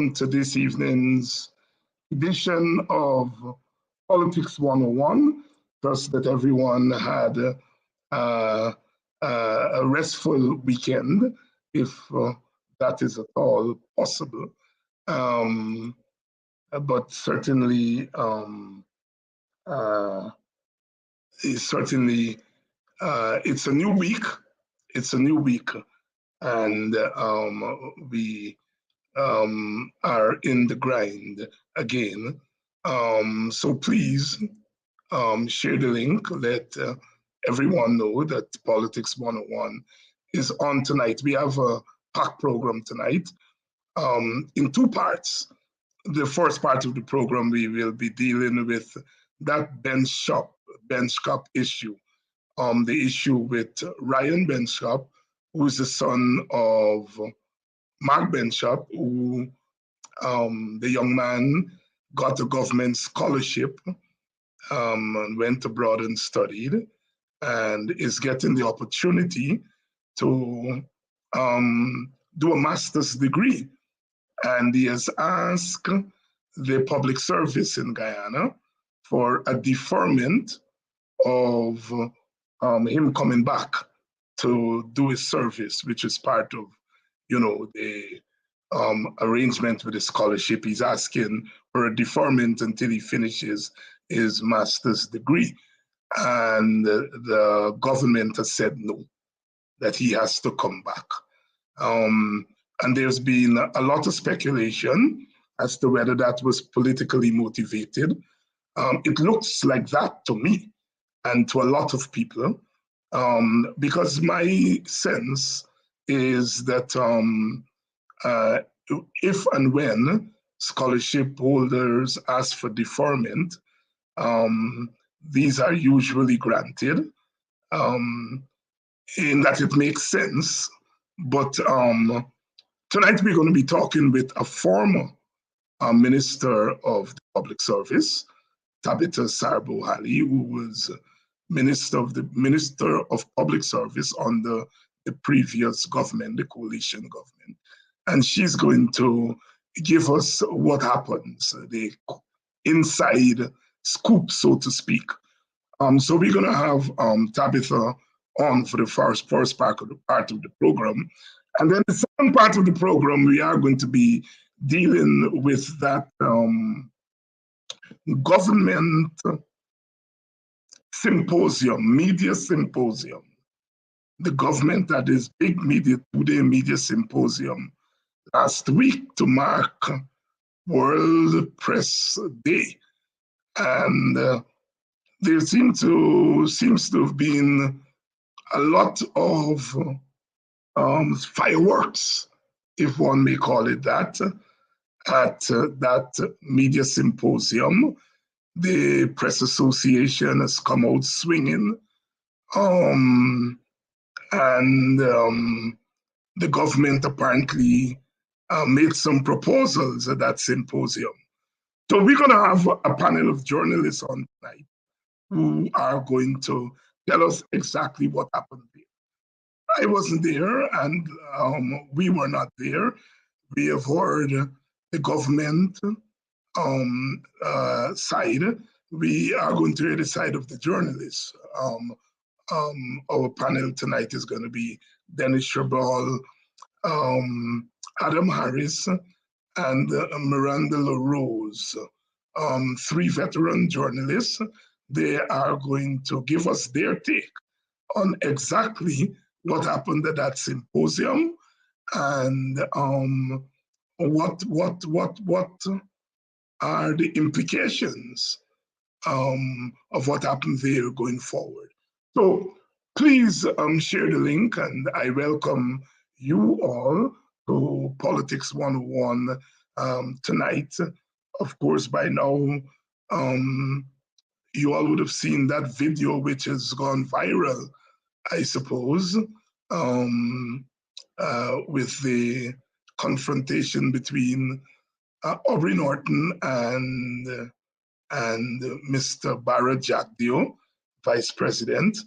welcome to this evening's edition of Politics 101. Trust that everyone had a restful weekend, if that is at all possible. But certainly, certainly, it's a new week. It's a new week, and we are in the grind again. So please share the link. Let everyone know that Politics 101 is on tonight. We have a packed program tonight in two parts. The first part of the program, we will be dealing with that bench cop issue. The issue with Ryan Benchop, who is the son of Mark Benchop, who the young man got a government scholarship and went abroad and studied, and is getting the opportunity to do a master's degree. And he has asked the public service in Guyana for a deferment of him coming back to do his service, which is part of, the arrangement with the scholarship. He's asking for a deferment until he finishes his master's degree. And the government has said no, that he has to come back. And there's been a lot of speculation as to whether that was politically motivated. It looks like that to me and to a lot of people, because my sense is that if and when scholarship holders ask for deferment, these are usually granted, in that it makes sense. But tonight we're going to be talking with a former Minister of the Public Service, Tabitha Sarabo-Halley, who was Minister of Public Service under the previous government, the coalition government. And she's going to give us what happens, the inside scoop, so to speak. So we're going to have Tabitha on for the first part of the program. And then the second part of the program, we are going to be dealing with that government symposium, media symposium. The government had this big two-day media symposium last week to mark World Press Day. And there seems to have been a lot of fireworks, if one may call it that, at that media symposium. The Press Association has come out swinging, and the government apparently made some proposals at that symposium. So we're going to have a panel of journalists on tonight who are going to tell us exactly what happened there. I wasn't there, and we were not there. We have heard the government side. We are going to hear the side of the journalists. Our panel tonight is going to be Dennis Chabrol, Adam Harris, and Miranda LaRose, three veteran journalists. They are going to give us their take on exactly what happened at that symposium and what are the implications of what happened there going forward. So please share the link, and I welcome you all to Politics 101 tonight. Of course, by now, you all would have seen that video which has gone viral, I suppose, with the confrontation between Aubrey Norton and Mr. Barra Jagdeo, Vice President,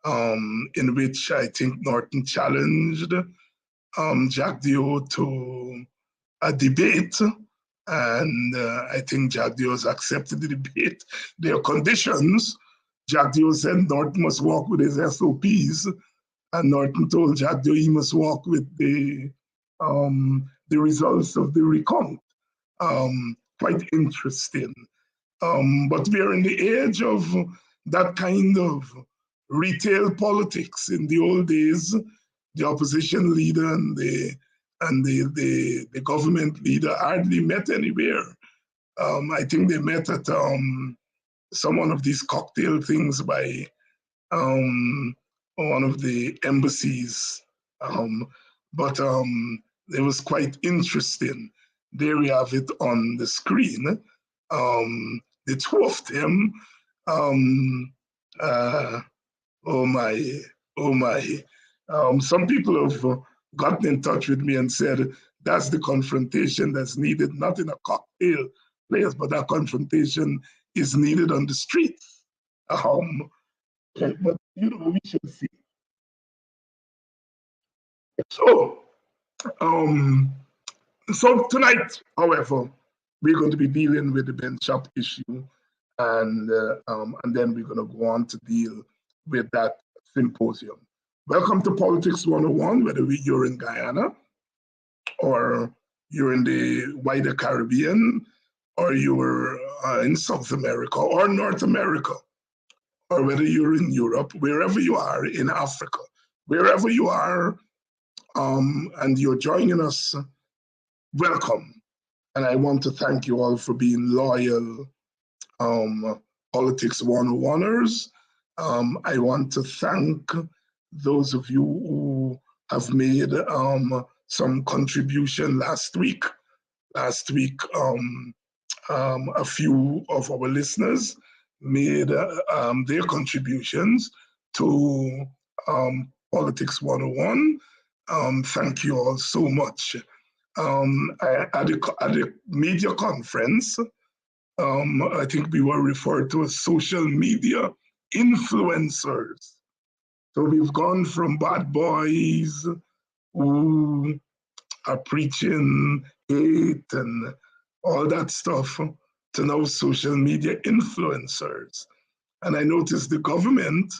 in which I think Norton challenged Jagdeo to a debate, and I think Jack Dios accepted the debate. There are conditions. Jack Dios said Norton must walk with his SOPs, and Norton told Jack Dios he must walk with the results of the recount. Quite interesting. But we are in the age of that kind of retail politics. In the old days, the opposition leader and the government leader hardly met anywhere. I think they met at some one of these cocktail things by one of the embassies. But it was quite interesting. There we have it on the screen. The two of them, oh my, oh my. Some people have gotten in touch with me and said that's the confrontation that's needed, not in a cocktail place, but that confrontation is needed on the streets. But we should see. So, so tonight, however, we're going to be dealing with the bench shop issue, and then we're going to go on to deal with that symposium. Welcome to Politics 101, whether you're in Guyana, or you're in the wider Caribbean, or you're in South America or North America, or whether you're in Europe, wherever you are, in Africa, wherever you are, and you're joining us, welcome. And I want to thank you all for being loyal Politics 101ers. I want to thank those of you who have made some contribution last week. Last week, a few of our listeners made their contributions to Politics 101. Thank you all so much. At the media conference, I think we were referred to as social media influencers. So we've gone from bad boys who are preaching hate and all that stuff to now social media influencers. And I noticed the government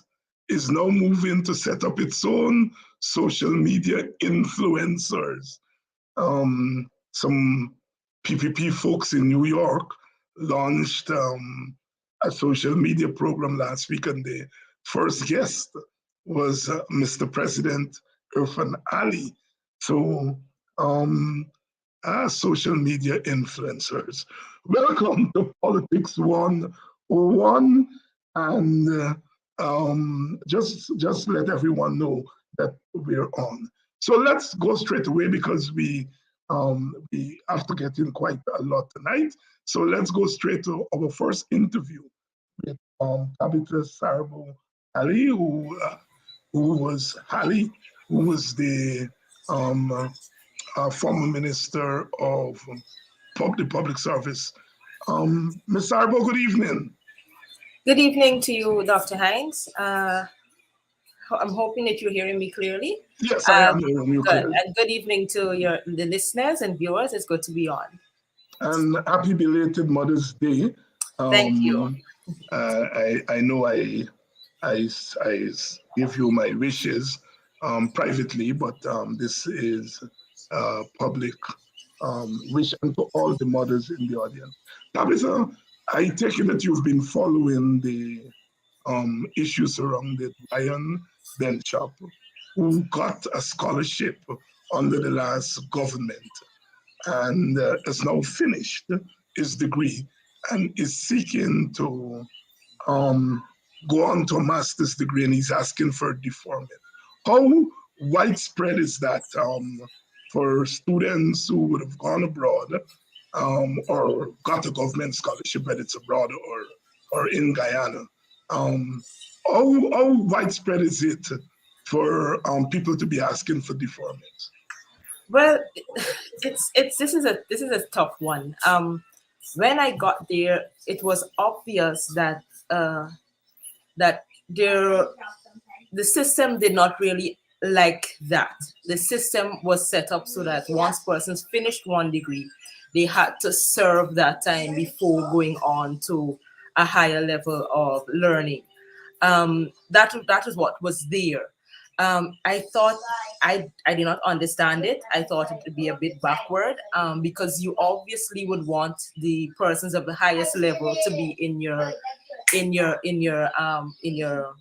is now moving to set up its own social media influencers. Some PPP folks in New York launched a social media program last week, and the first guest was Mr. President Irfan Ali. So, social media influencers. Welcome to Politics 101, and just let everyone know that we're on. So let's go straight away because we have to get in quite a lot tonight. So let's go straight to our first interview with Tabitha Sarabo-Halley, who was the former minister of the public service. Ms. Sarabo, good evening. Good evening to you, Dr. Hines. I'm hoping that you're hearing me clearly. Yes, I am hearing you clearly. And good evening to the listeners and viewers. It's good to be on. And happy belated Mother's Day. Thank you. I know I give you my wishes privately, but this is public wish and to all the mothers in the audience. Tabitha, I take it that you've been following the issues surrounding Ryan Benchop, who got a scholarship under the last government and has now finished his degree and is seeking to go on to a master's degree, and he's asking for deferment. How widespread is that for students who would have gone abroad or got a government scholarship, whether it's abroad or in Guyana? How widespread is it for people to be asking for deferment? Well, this is a tough one. When I got there, it was obvious that the system did not really like that. The system was set up so that once persons finished one degree, they had to serve that time before going on to a higher level of learning. That is what was there. I thought I did not understand it. I thought it would be a bit backward, because you obviously would want the persons of the highest level to be in your in your in your in your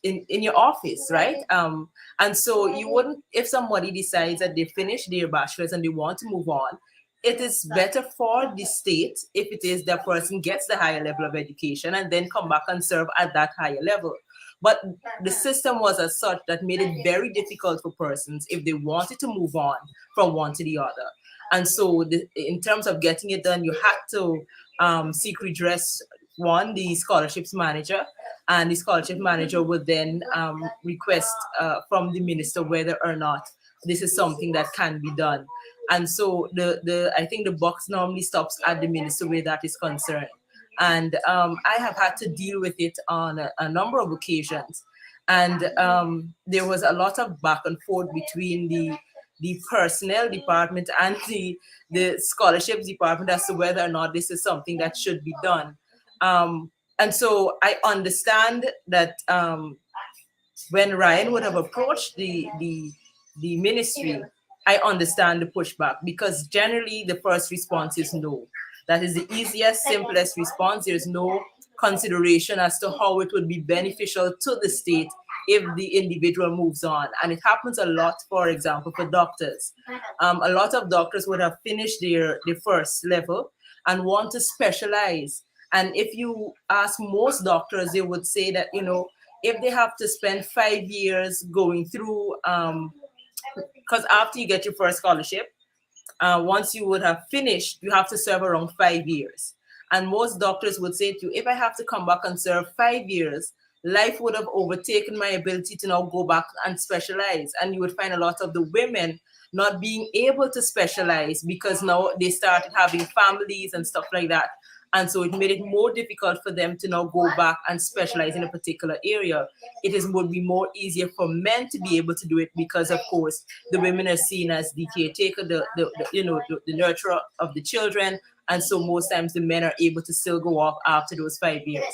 in your office, right? And so you wouldn't, if somebody decides that they finish their bachelor's and they want to move on, it is better for the state if it is the person gets the higher level of education and then come back and serve at that higher level. But the system was as such that made it very difficult for persons if they wanted to move on from one to the other. And so, in terms of getting it done, you had to seek redress. One, the scholarships manager, and the scholarship manager would then request from the minister whether or not this is something that can be done. And so, the I think the box normally stops at the minister where that is concerned. And I have had to deal with it on a number of occasions. And there was a lot of back and forth between the personnel department and the scholarships department as to whether or not this is something that should be done. And so I understand that when Ryan would have approached the ministry, I understand the pushback, because generally the first response is no. That is the easiest, simplest response. There's no consideration as to how it would be beneficial to the state if the individual moves on. And it happens a lot, for example, for doctors. A lot of doctors would have finished their first level and want to specialize. And if you ask most doctors, they would say that, if they have to spend 5 years going through, because after you get your first scholarship, once you would have finished, you have to serve around 5 years. And most doctors would say to you, if I have to come back and serve 5 years, life would have overtaken my ability to now go back and specialize. And you would find a lot of the women not being able to specialize because now they started having families and stuff like that. And so it made it more difficult for them to now go back and specialize in a particular area. Would be more easier for men to be able to do it because, of course, the women are seen as the caretaker, the nurturer of the children. And so most times the men are able to still go off after those 5 years.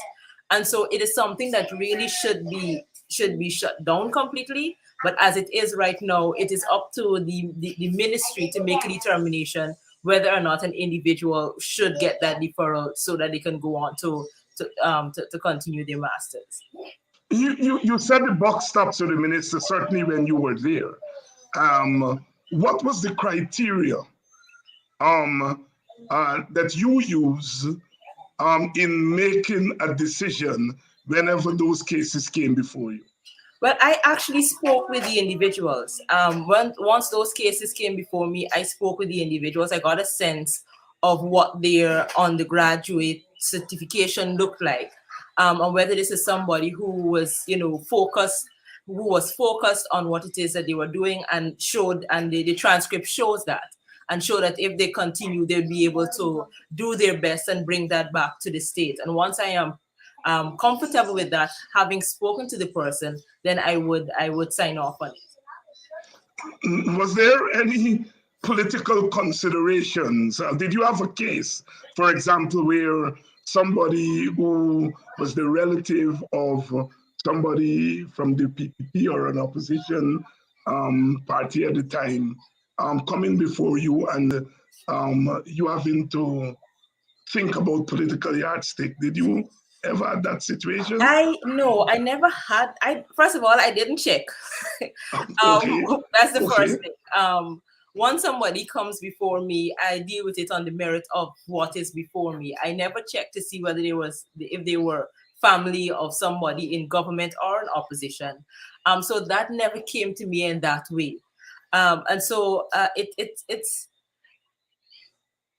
And so it is something that really should be shut down completely. But as it is right now, it is up to the ministry to make a determination whether or not an individual should get that deferral so that they can go on to continue their masters. You said the buck stops with the minister, certainly when you were there. What was the criteria that you use in making a decision whenever those cases came before you? Well, I actually spoke with the individuals. Once those cases came before me, I spoke with the individuals. I got a sense of what their undergraduate certification looked like, and whether this is somebody who was, focused on what it is that they were doing, and the transcript shows that, and show that if they continue, they'll be able to do their best and bring that back to the state. And once I am comfortable with that, having spoken to the person, then I would sign off on it. Was there any political considerations? Did you have a case, for example, where somebody who was the relative of somebody from the PPP or an opposition party at the time coming before you, and you having to think about political yardstick? Did you ever had that situation? No, I never had. First of all, I didn't check. Okay. That's the first thing. Once somebody comes before me, I deal with it on the merit of what is before me. I never checked to see whether if they were family of somebody in government or in opposition. So that never came to me in that way. And so it's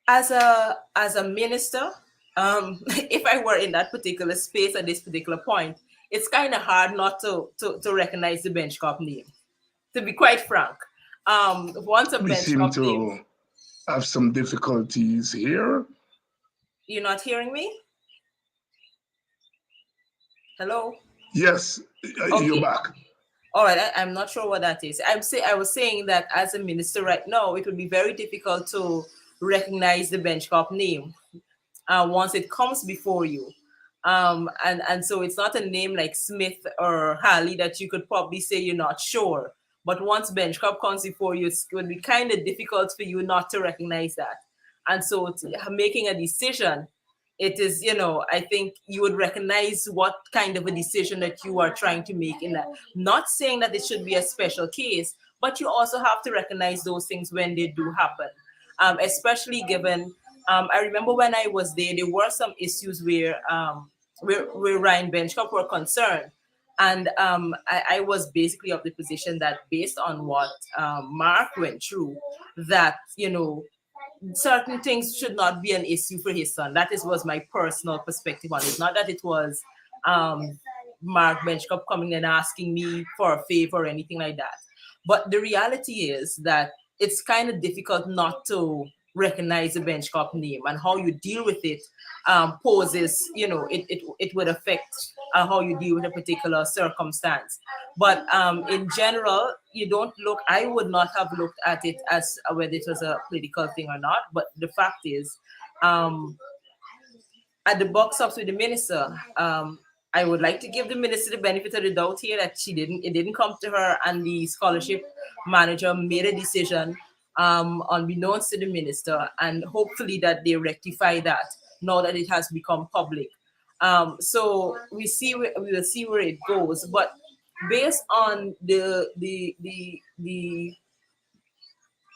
as a minister. If I were in that particular space at this particular point, it's kind of hard not to recognize the bench cop name, to be quite frank. Once a we bench seem cop to name, have some difficulties here. You're not hearing me? Hello? Yes, Okay. you're back. All right, I'm not sure what that is. I was saying that as a minister right now, it would be very difficult to recognize the bench cop name once it comes before you. And so it's not a name like Smith or Halley that you could probably say you're not sure. But once bench cop comes before you, it would be kind of difficult for you not to recognize that. And so making a decision, it is, I think you would recognize what kind of a decision that you are trying to make in that. Not saying that it should be a special case, but you also have to recognize those things when they do happen, especially given. I remember when I was there were some issues where Ryan Benchcop were concerned. And I was basically of the position that based on what Mark went through, that, certain things should not be an issue for his son. That was my personal perspective on it. Not that it was Mark Benchcop coming and asking me for a favor or anything like that. But the reality is that it's kind of difficult not to recognize the bench cop name, and how you deal with it poses, it would affect how you deal with a particular circumstance. But in general, you don't look, I would not have looked at it as whether it was a political thing or not. But the fact is, at the box ups with the minister, I would like to give the minister the benefit of the doubt here that it didn't come to her, and the scholarship manager made a decision unbeknownst to the minister, and hopefully that they rectify that now that it has become public. So we will see where it goes. But based on the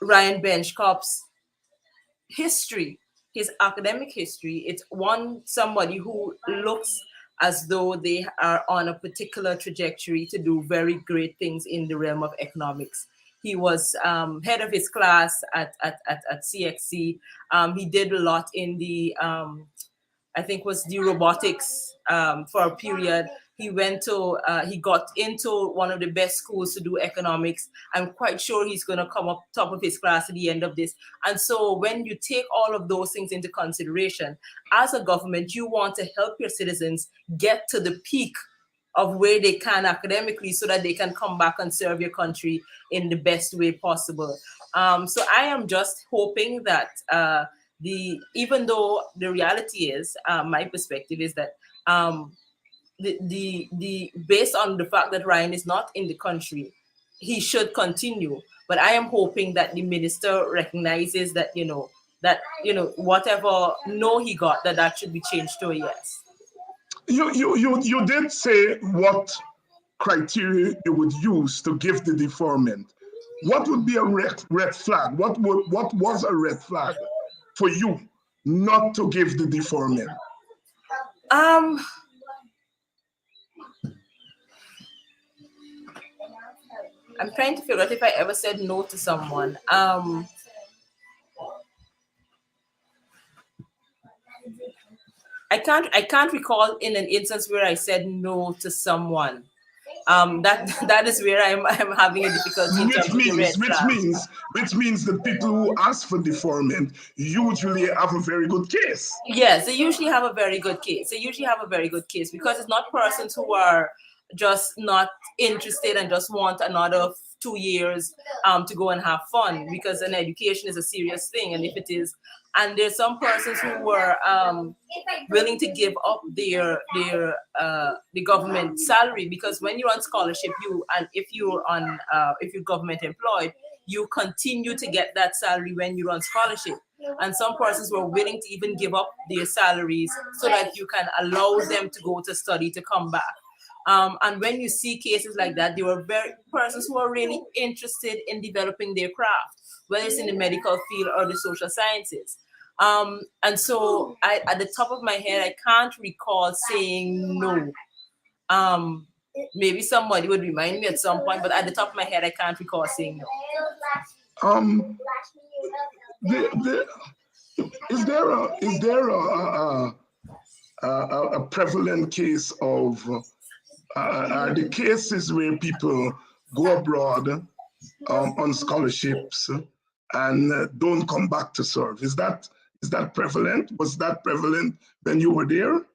Ryan Benchcop's history, his academic history, it's somebody who looks as though they are on a particular trajectory to do very great things in the realm of economics. He was head of his class at CXC. He did a lot in the, I think was the robotics for a period. He got into one of the best schools to do economics. I'm quite sure he's going to come up top of his class at the end of this. And so when you take all of those things into consideration, as a government, you want to help your citizens get to the peak of where they can academically, so that they can come back and serve your country in the best way possible. So I am just hoping that even though the reality is, my perspective is that the based on the fact that Ryan is not in the country, he should continue. But I am hoping that the minister recognizes that, whatever no he got, that should be changed to a yes. You did say what criteria you would use to give the deferment. What would be a red flag? What was a red flag for you not to give the deferment? I'm trying to figure out if I ever said no to someone. I can't recall in an instance where I said no to someone. That is where I'm having a difficulty. Which means the people who ask for deferment usually have a very good case. Yes, they usually have a very good case. Because it's not persons who are just not interested and just want another 2 years to go and have fun, because an education is a serious thing. And if it is, and there's some persons who were willing to give up the government salary, because when you're on scholarship, if you're government employed, you continue to get that salary when you're on scholarship. And some persons were willing to even give up their salaries so that you can allow them to go to study to come back. And when you see cases like that, there were persons who are really interested in developing their craft, whether it's in the medical field or the social sciences. And so at the top of my head, I can't recall saying no. Maybe somebody would remind me at some point, but at the top of my head, I can't recall saying no. Is there a prevalent case of the cases where people go abroad on scholarships and don't come back to serve? Is that prevalent? Was that prevalent when you were there?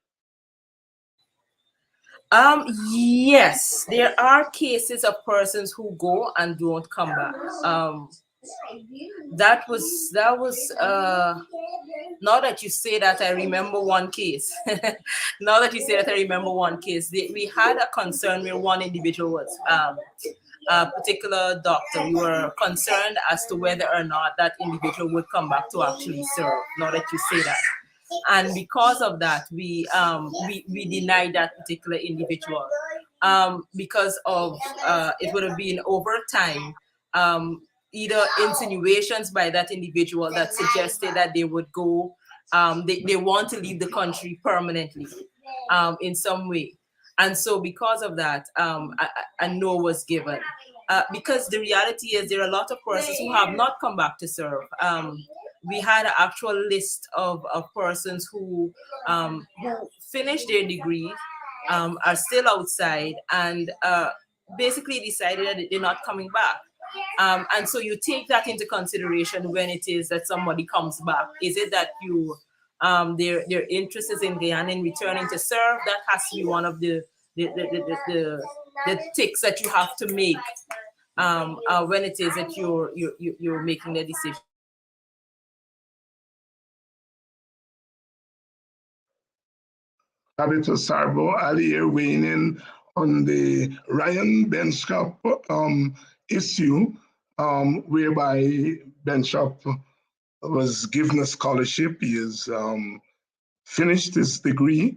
Yes, there are cases of persons who go and don't come back. That was now that you say that, I remember one case. Now that you say that, I remember one case. We had a concern where one individual was a particular doctor. We were concerned as to whether or not that individual would come back to actually serve. Now that you say that, and because of that, we denied that particular individual, because of it would have been over time, either insinuations by that individual that suggested that they would go, they want to leave the country permanently, in some way. And so because of that, a no was given. Because the reality is there are a lot of persons who have not come back to serve. We had an actual list of persons who finished their degree, are still outside, and basically decided that they're not coming back. And so you take that into consideration when it is that somebody comes back. Is it that their interest is in Guyana and returning to serve? That has to be one of the ticks that you have to make, when it is that you're making the decision. Tabitha Sarabo-Halley weighing in on the Ryan Benchop issue, whereby Benchop was given a scholarship. He has finished his degree,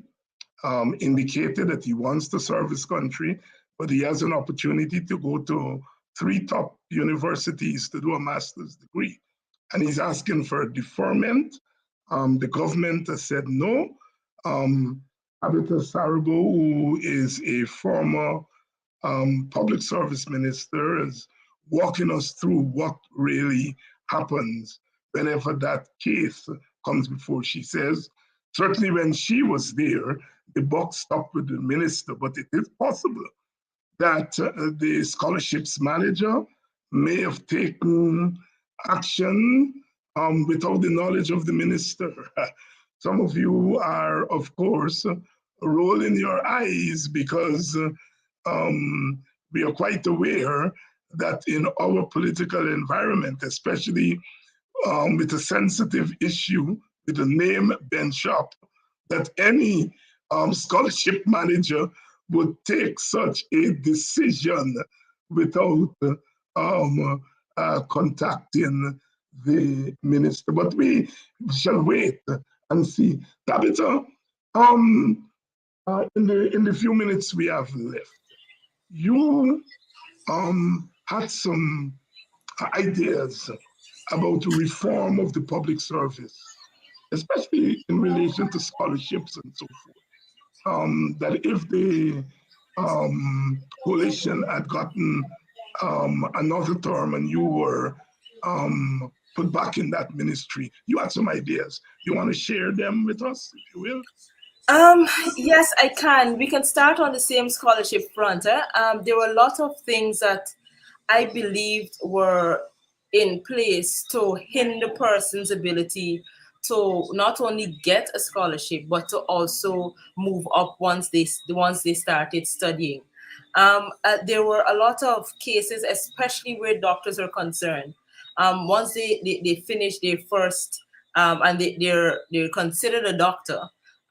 indicated that he wants to serve his country, but he has an opportunity to go to 3 top universities to do a master's degree. And he's asking for a deferment. The government has said no. Tabitha Sarabo, who is a former public service minister, is walking us through what really happens whenever that case comes before. She says, certainly when she was there, the buck stopped with the minister, but it is possible that the scholarships manager may have taken action without the knowledge of the minister. Some of you are, of course, rolling your eyes because we are quite aware that in our political environment, especially with a sensitive issue with the name Benchop, that any scholarship manager would take such a decision without contacting the minister. But we shall wait and see. Tabitha, in the few minutes we have left, you had some ideas about reform of the public service, especially in relation to scholarships and so forth. That if the coalition had gotten another term and you were put back in that ministry, you had some ideas. You want to share them with us, if you will? Um, yes, I can. We can start on the same scholarship front. There were a lot of things that I believed were in place to hinder persons' ability to not only get a scholarship but to also move up once they started studying. There were a lot of cases, especially where doctors are concerned. Once they finish their first, and they're considered a doctor,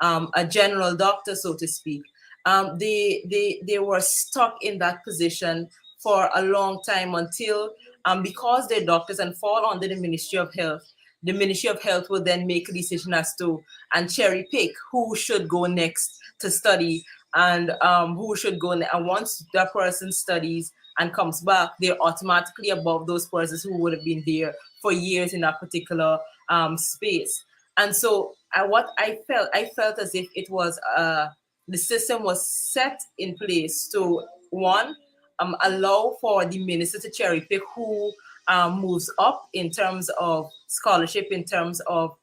a general doctor, so to speak. They were stuck in that position for a long time until, because they're doctors and fall under the Ministry of Health, the Ministry of Health will then make a decision as to and cherry pick who should go next to study, and who should go. And once that person studies and comes back, they're automatically above those persons who would have been there for years in that particular space. And so I felt as if it was the system was set in place to, one, allow for the minister to cherry pick who moves up in terms of scholarship, in terms of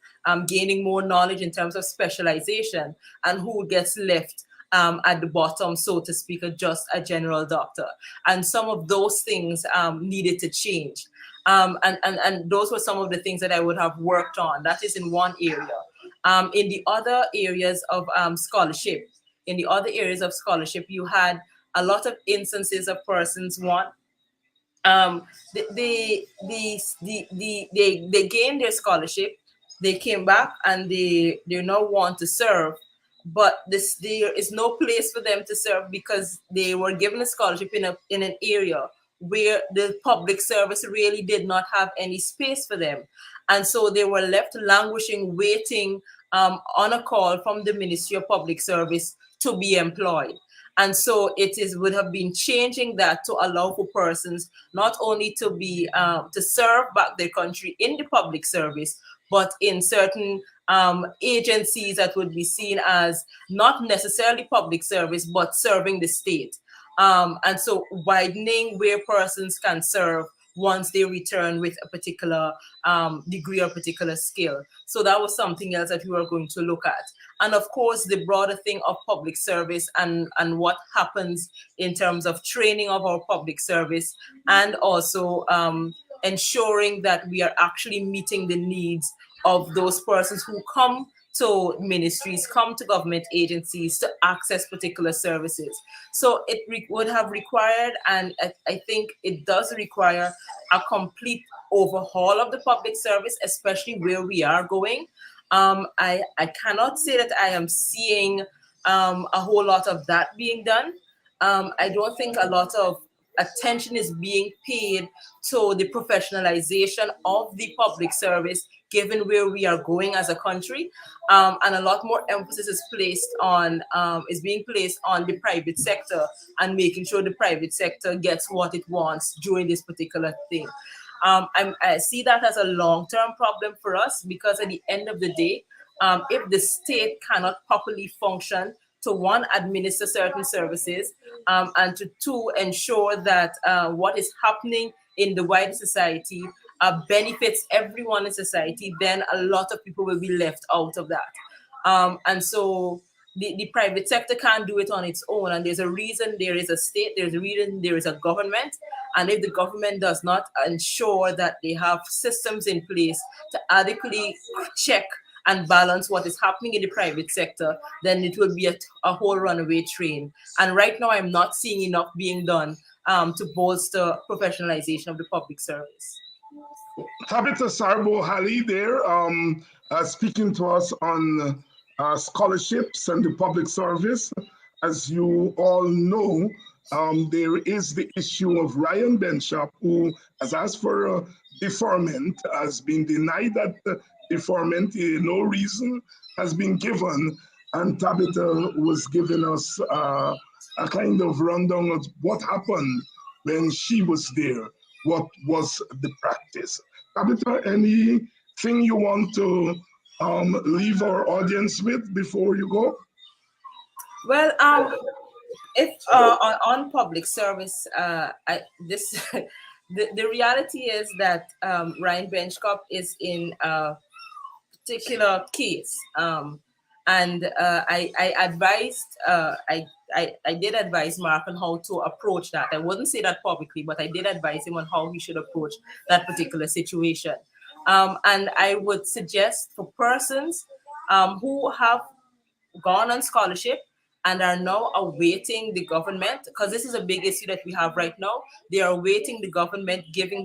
gaining more knowledge, in terms of specialization, and who gets left at the bottom, so to speak, just a general doctor. And some of those things needed to change. And those were some of the things that I would have worked on. That is in one area. In the other areas of scholarship, in the other areas of scholarship, you had a lot of instances of persons, one, they gained their scholarship, they came back and they now want to serve, but there is no place for them to serve because they were given a scholarship in an area where the public service really did not have any space for them, and so they were left languishing, waiting on a call from the Ministry of Public Service to be employed. And so would have been changing that to allow for persons not only to be to serve back their country in the public service, but in certain agencies that would be seen as not necessarily public service, but serving the state. And so widening where persons can serve once they return with a particular degree or particular skill. So that was something else that we were going to look at. And of course, the broader thing of public service and what happens in terms of training of our public service, and also ensuring that we are actually meeting the needs of those persons who come to ministries, come to government agencies to access particular services. So it would have required, and I think it does require, a complete overhaul of the public service, especially where we are going. I cannot say that I am seeing a whole lot of that being done. I don't think a lot of attention is being paid to the professionalization of the public service, given where we are going as a country, and a lot more emphasis is being placed on the private sector and making sure the private sector gets what it wants during this particular thing. I see that as a long-term problem for us, because at the end of the day, if the state cannot properly function to, one, administer certain services, and to, two, ensure that what is happening in the wider society benefits everyone in society, then a lot of people will be left out of that. And so the private sector can't do it on its own. And there's a reason there is a state, there's a reason there is a government. And if the government does not ensure that they have systems in place to adequately check and balance what is happening in the private sector, then it will be a whole runaway train. And right now, I'm not seeing enough being done to bolster professionalization of the public service. Tabitha Sarabo-Halley there, speaking to us on scholarships and the public service. As you all know, there is the issue of Ryan Benshop, who has asked for a deferment, has been denied that deferment. No reason has been given. And Tabitha was giving us a kind of rundown of what happened when she was there. What was the practice? Tabitha, anything you want to leave our audience with before you go? Well, if on public service, the reality is that Ryan Benchcop is in a particular case, and I advised I did advise Mark on how to approach that. I wouldn't say that publicly, but I did advise him on how he should approach that particular situation. And I would suggest for persons who have gone on scholarship and are now awaiting the government, because this is a big issue that we have right now. They are awaiting the government placing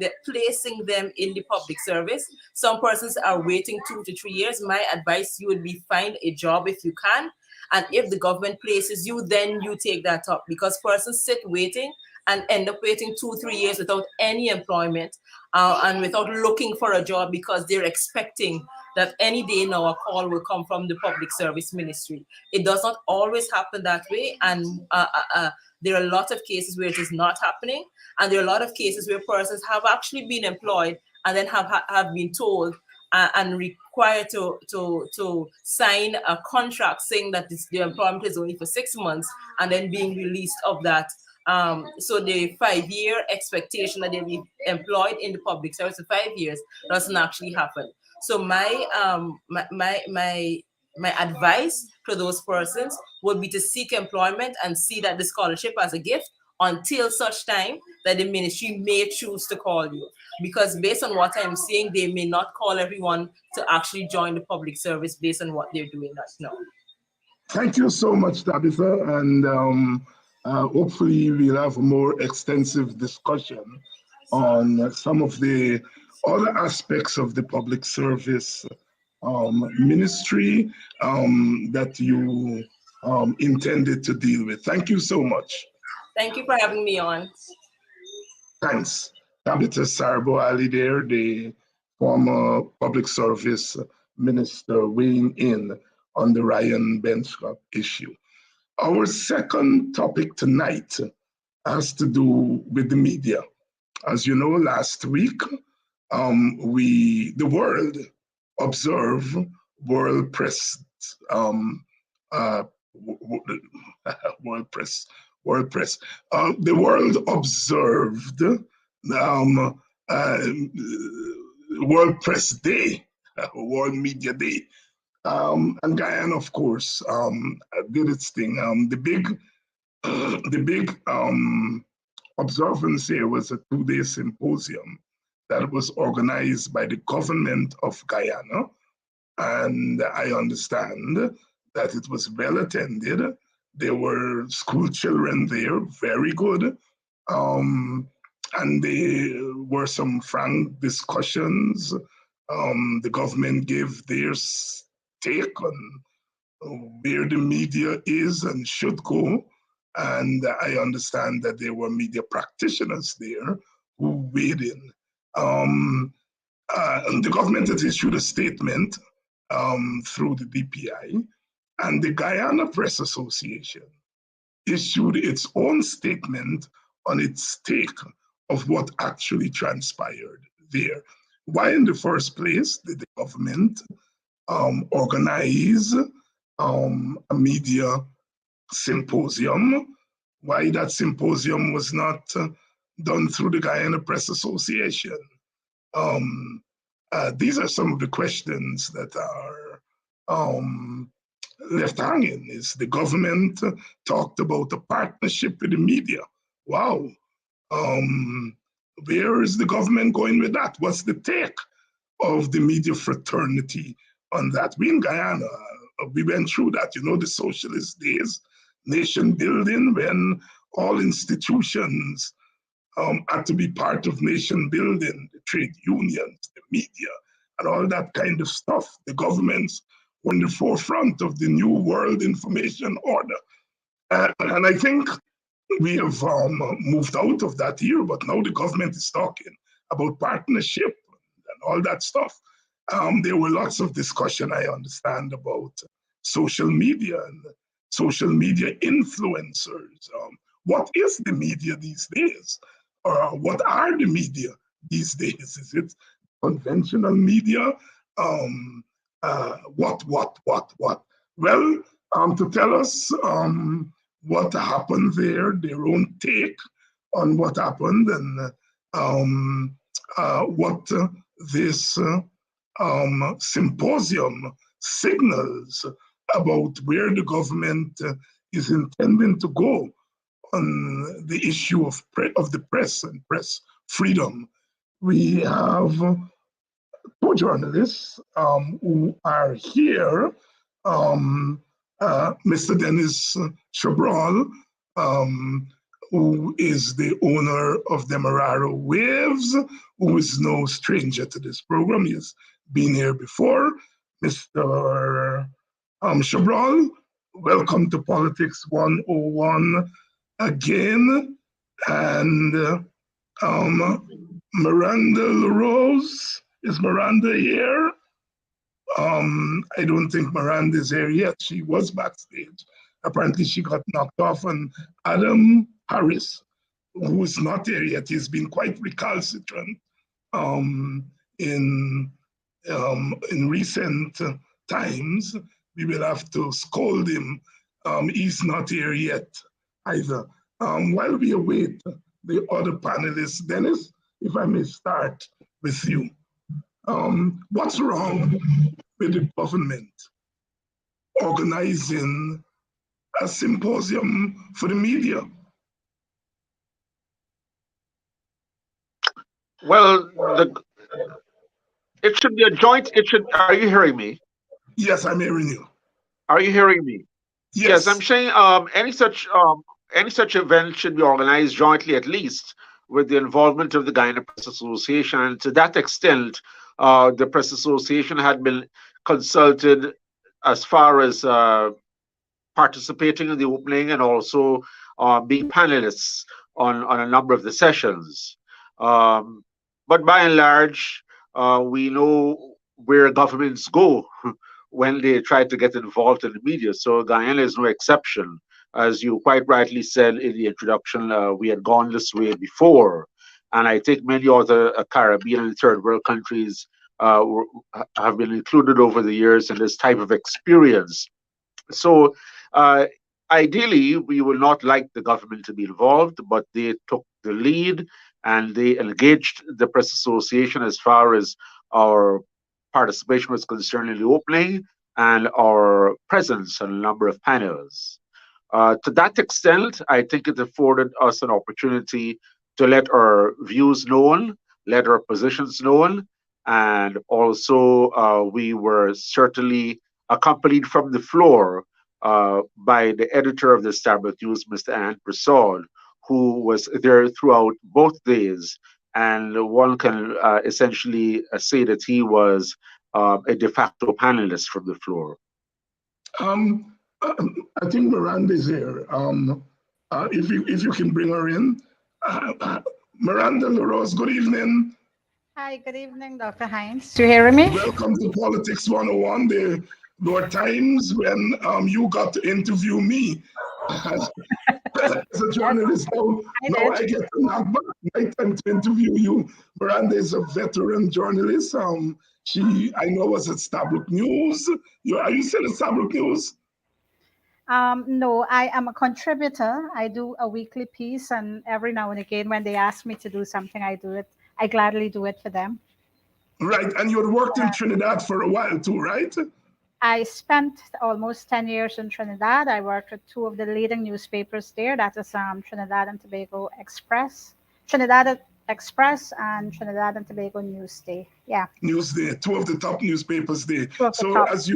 them in the public service. Some persons are waiting 2 to 3 years. My advice, you would be find a job if you can. And if the government places you, then you take that up, because persons sit waiting and end up waiting 2-3 years without any employment and without looking for a job, because they're expecting that any day now a call will come from the public service ministry. It does not always happen that way. And there are a lot of cases where it is not happening. And there are a lot of cases where persons have actually been employed and then have been told and required to sign a contract saying that the employment is only for 6 months, and then being released of that. So the 5-year expectation that they'll be employed in the public service for 5 years doesn't actually happen. So my advice to those persons would be to seek employment and see that the scholarship as a gift until such time that the ministry may choose to call you. Because based on what I'm seeing, they may not call everyone to actually join the public service based on what they're doing right now. Thank you so much, Tabitha, and hopefully we'll have a more extensive discussion on some of the other aspects of the public service ministry that you intended to deal with. Thank you so much. Thank you for having me on. Thanks. Tabitha Sarabo-Halley there, the former public service minister weighing in on the Ryan Benchcott issue. Our second topic tonight has to do with the media. As you know, last week, the world observed World Press, uh, World Press, World Press. The world observed uh, World Press Day, World Media Day. And Guyana, of course, did its thing. The big observance here was a 2-day symposium that was organized by the government of Guyana. And I understand that it was well attended. There were school children there, very good. Um, and there were some frank discussions. The government gave their take on where the media is and should go. And I understand that there were media practitioners there who weighed in. The government has issued a statement through the DPI, and the Guyana Press Association issued its own statement on its take of what actually transpired there. Why, in the first place, did the government organize a media symposium? Why that symposium was not done through the Guyana Press Association? Um, these are some of the questions that are left hanging. Is the government talked about a partnership with the media? Wow. Um, where is the government going with that? What's the take of the media fraternity on that? We in Guyana, we went through that, the socialist days, nation building, when all institutions had to be part of nation building, the trade unions, the media, and all that kind of stuff. The governments were in the forefront of the new world information order. And I think we have moved out of that era, but now the government is talking about partnership and all that stuff. There were lots of discussion, I understand, about social media and social media influencers. What is the media these days? Or what are the media these days? Is it conventional media? What? Well, to tell us what happened there, their own take on what happened, and what this symposium signals about where the government is intending to go on the issue of the press and press freedom. We have two journalists who are here. Mr. Dennis Chabrol, who is the owner of Demerara Waves, who is no stranger to this program. He has been here before. Mr. Chabrol, welcome to Politics 101 again. And Miranda LaRose, is Miranda here? I don't think Miranda is here yet. She was backstage. Apparently, she got knocked off. And Adam Harris, who is not here yet, he's been quite recalcitrant um, in recent times. We will have to scold him. He's not here yet either. While we await the other panelists, Dennis, if I may start with you. What's wrong with the government organizing a symposium for the media? Well, it should be a joint. It should. Are you hearing me? Yes, I'm hearing you. Are you hearing me? Yes, I'm Yes. saying any such event should be organized jointly, at least with the involvement of the Guyana Press Association. And to that extent, the Press Association had been consulted as far as participating in the opening and also being panelists on a number of the sessions. Um, but by and large, we know where governments go when they try to get involved in the media. So Guyana is no exception. As you quite rightly said in the introduction, we had gone this way before. And I think many other Caribbean and third world countries have been included over the years in this type of experience. So, uh, ideally, we would not like the government to be involved, but they took the lead and they engaged the Press Association as far as our participation was concerned in the opening and our presence on a number of panels. To that extent, I think it afforded us an opportunity to let our views known, let our positions known, and also we were certainly accompanied from the floor by the editor of the Starbuck News, Mr. Ant Prasad, who was there throughout both days. And one can essentially say that he was a de facto panelist from the floor. Um, I think Miranda is here. If you can bring her in, Miranda LaRose. Good evening. Hi, good evening, Dr. Hines. Do you hear me? Welcome to Politics 101. There were times when you got to interview me as, as a Yes, journalist. I Now did. I get to knock back my time to interview you. Miranda is a veteran journalist. I know was at Stabrook News. Are you still at Stabrook News? No, I am a contributor. I do a weekly piece, and every now and again, when they ask me to do something, I do it. I gladly do it for them. Right, and you had worked in Trinidad for a while too, right? I spent almost 10 years in Trinidad. I worked with two of the leading newspapers there. That is Trinidad and Tobago Express, Trinidad Express, and Trinidad and Tobago Newsday. Yeah, Newsday, two of the top newspapers there. two of the So top. as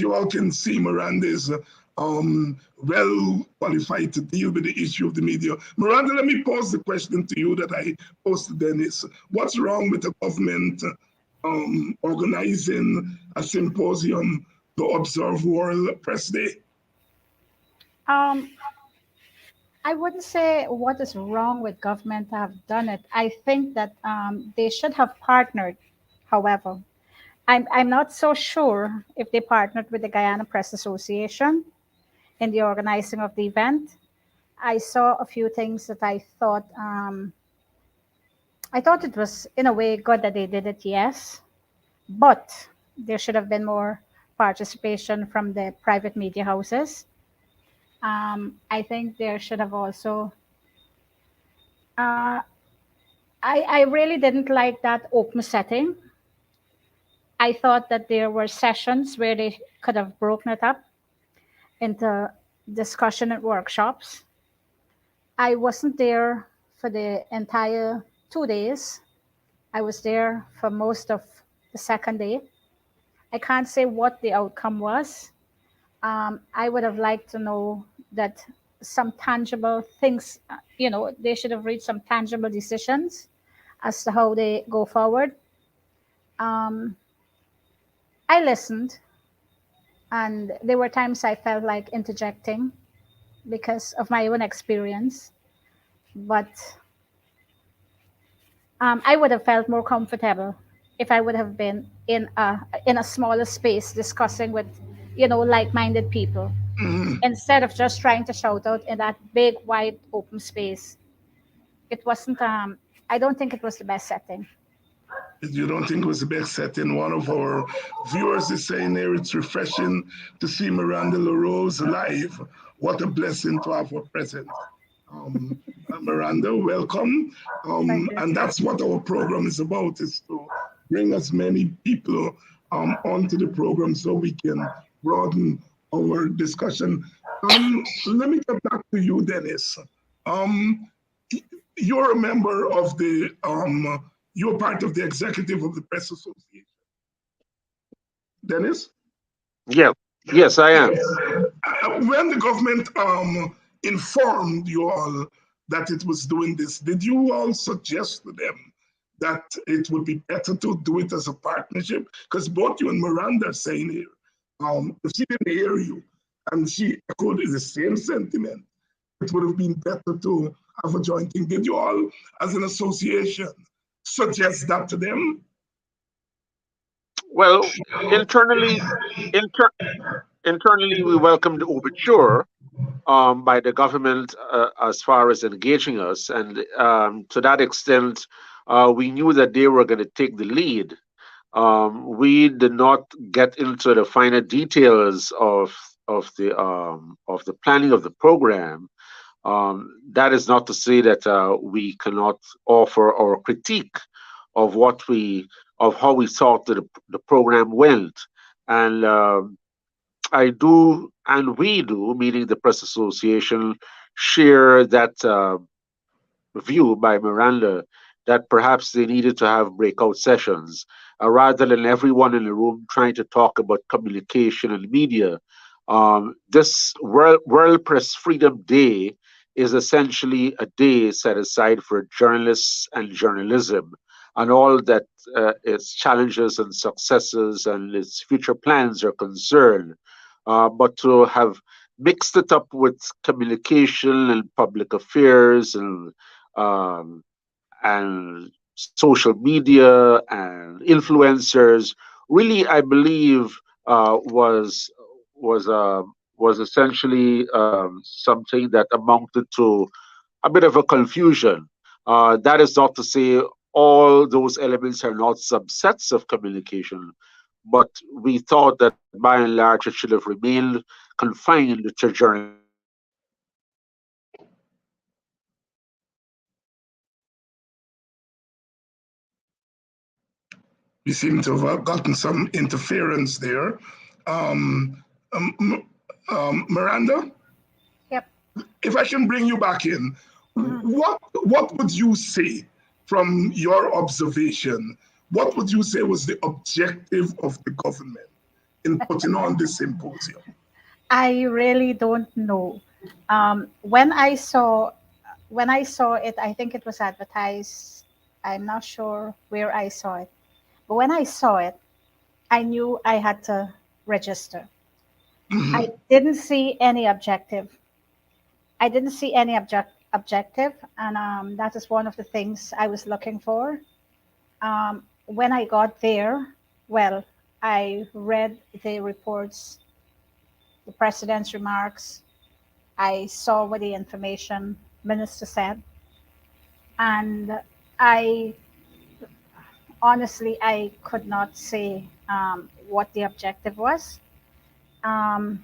you all can see, Miranda is well qualified to deal with the issue of the media. Miranda, let me pose the question to you that I posed to Dennis. What's wrong with the government organizing a symposium to observe World Press Day? Um, I wouldn't say what is wrong with government to have done it. I think that they should have partnered. However, I'm not so sure if they partnered with the Guyana Press Association in the organizing of the event. I saw a few things that I thought it was in a way good that they did it, yes, but there should have been more participation from the private media houses. I think there should have also. Uh, I really didn't like that open setting. I thought that there were sessions where they could have broken it up into discussion and workshops. I wasn't there for the entire 2 days. I was there for most of the second day. I can't say what the outcome was. I would have liked to know that some tangible things, they should have reached some tangible decisions as to how they go forward. Um, I listened, and there were times I felt like interjecting because of my own experience, but I would have felt more comfortable if I would have been in a smaller space discussing with like-minded people Mhm. instead of just trying to shout out in that big wide open space. It wasn't. I don't think it was the best setting. You don't think it was the best setting? One of our viewers is saying here it's refreshing to see Miranda LaRose live. What a blessing to have her present. Um, Miranda, welcome. Thank you. And that's what our program is about, is to bring as many people onto the program so we can broaden our discussion. Let me get back to you, Dennis. Um, you're a member of you're part of the executive of the Press Association. Dennis? Yeah, yes, I am. Yes. When the government informed you all that it was doing this, did you all suggest to them that it would be better to do it as a partnership? Because both you and Miranda are saying here, if she didn't hear you and she echoed the same sentiment, it would have been better to have a joint thing. Did you all, as an association, suggest that to them? Well, internally, inter- internally, we welcomed the overture by the government as far as engaging us, and to that extent, we knew that they were going to take the lead. We did not get into the finer details of the planning of the program. That is not to say that we cannot offer our critique of how we thought that the program went, and I do, and we do, meaning the Press Association, share that view by Miranda that perhaps they needed to have breakout sessions rather than everyone in the room trying to talk about communication and media. This World Press Freedom Day is essentially a day set aside for journalists and journalism and all that its challenges and successes and its future plans are concerned. But to have mixed it up with communication and public affairs um, and social media and influencers really I believe was uh, was essentially something that amounted to a bit of a confusion. That is not to say all those elements are not subsets of communication, but we thought that by and large it should have remained confined to journalism. We seem to have gotten some interference there. Um, um, Miranda, Yep. if I can bring you back in, Mhm. what would you say from your observation? What would you say was the objective of the government in putting on this symposium? I really don't know. When I saw it, I think it was advertised. I'm not sure where I saw it, but when I saw it, I knew I had to register. I Mhm. didn't see any objective. I didn't see any objective, and that is one of the things I was looking for. When I got there, well, I read the reports, the president's remarks. I saw what the information minister said, and I honestly I could not say what the objective was. Um,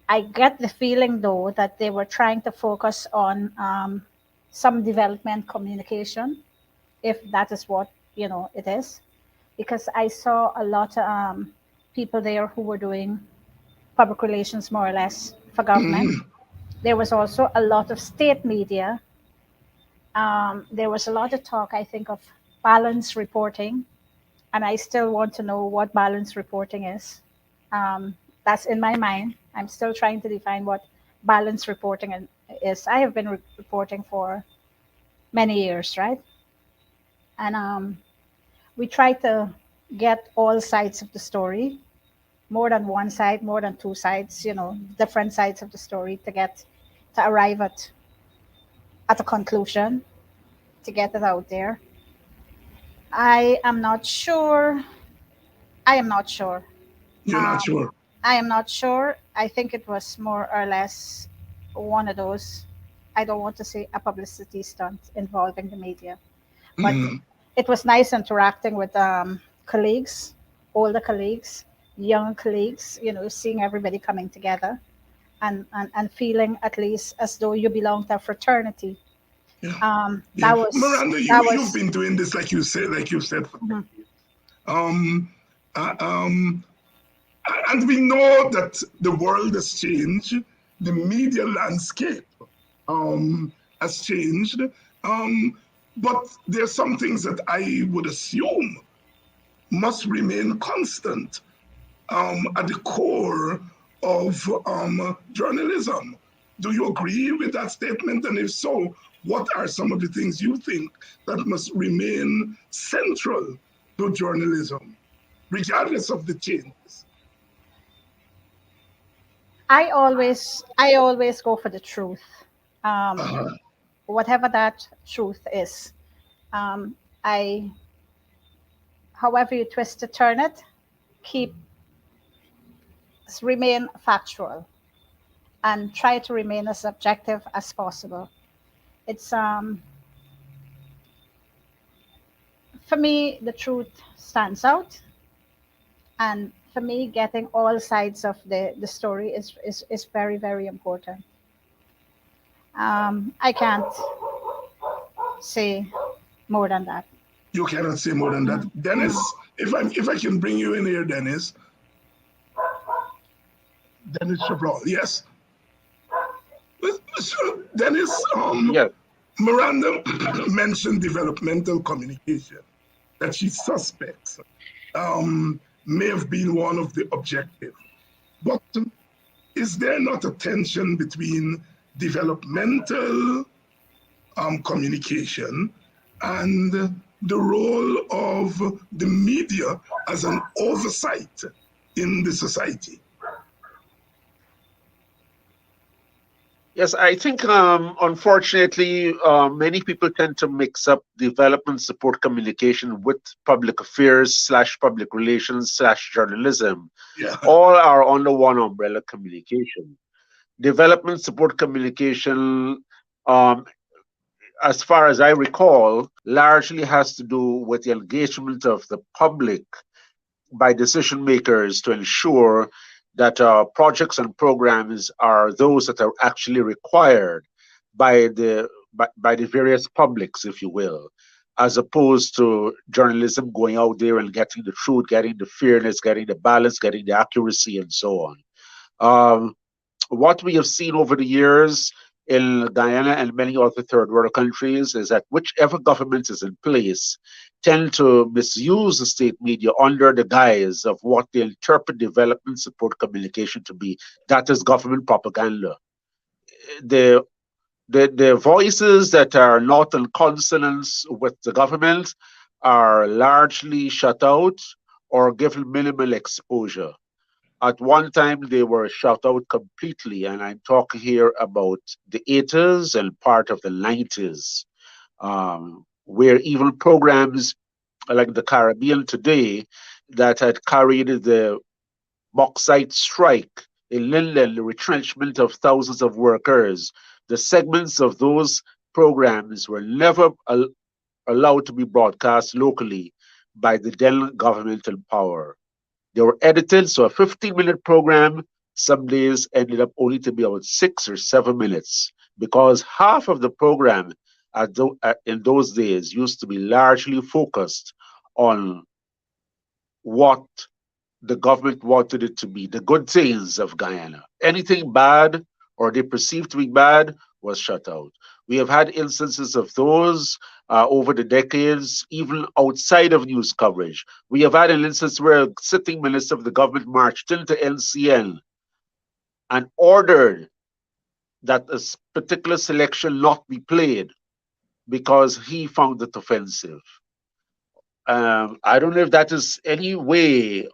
I get the feeling though that they were trying to focus on some development communication, if that is what it is, because I saw a lot of people there who were doing public relations more or less for government. Mhm. There was also a lot of state media. There was a lot of talk, I think, of balance reporting, and I still want to know what balance reporting is. That's in my mind. I'm still trying to define what balance reporting is. I have been reporting for many years, right? And we try to get all sides of the story, more than one side, more than two sides, different sides of the story to arrive at a conclusion, to get it out there. I am not sure. I am not sure. You're not Um, sure. I am not sure. I think it was more or less one of those, I don't want to say a publicity stunt involving the media, but Mhm. it was nice interacting with colleagues, older colleagues, young colleagues, seeing everybody coming together and feeling at least as though you belong to a fraternity. Yeah, yeah. That was, Miranda, that you've was, been doing this like you said for mhm, decades. Um, uh, um, and we know that the world has changed, the media landscape um, has changed, but there's some things that I would assume must remain constant at the core of journalism. Do you agree with that statement? And if so, what are some of the things you think that must remain central to journalism, regardless of the changes? I always go for the truth, um, Uh, whatever that truth is. Um, I, however you twist to turn it, keep remain factual and try to remain as objective as possible. It's For me, the truth stands out, and for me, getting all sides of the story is very, very important. I can't say more than that. you cannot say more than that. Dennis, if I can bring you in here, Dennis Chabrol, yes. So Dennis, Yes. Miranda mentioned developmental communication, that she suspects may have been one of the objectives. But is there not a tension between developmental communication and the role of the media as an oversight in the society? Yes, I think unfortunately many people tend to mix up development support communication with public affairs slash public relations slash journalism. Yeah. All are under one umbrella communication. Development support communication, um, as far as I recall, largely has to do with the engagement of the public by decision makers to ensure that projects and programs are those that are actually required by the various publics, if you will, as opposed to journalism going out there and getting the truth, getting the fairness, getting the balance, getting the accuracy, and so on. Um, what we have seen over the years in Guyana and many other third world countries is that whichever government is in place tend to misuse the state media under the guise of what they interpret development support communication to be. That is government propaganda. The the voices that are not in consonance with the government are largely shut out or given minimal exposure. At one time, they were shut out completely, and I'm talking here about the 80s and part of the 90s, where even programs like the Caribbean Today that had carried the bauxite strike in Linden, the retrenchment of thousands of workers, the segments of those programs were never allowed to be broadcast locally by the then government in power. They were edited, so a 15-minute program some days ended up only to be about 6 or 7 minutes because half of the program in those days used to be largely focused on what the government wanted it to be, the good things of Guyana. Anything bad or they perceived to be bad was shut out. We have had instances of those over the decades, even outside of news coverage. We have had an instance where a sitting minister of the government marched into NCN and ordered that a particular selection not be played because he found it offensive. I don't know if that is any way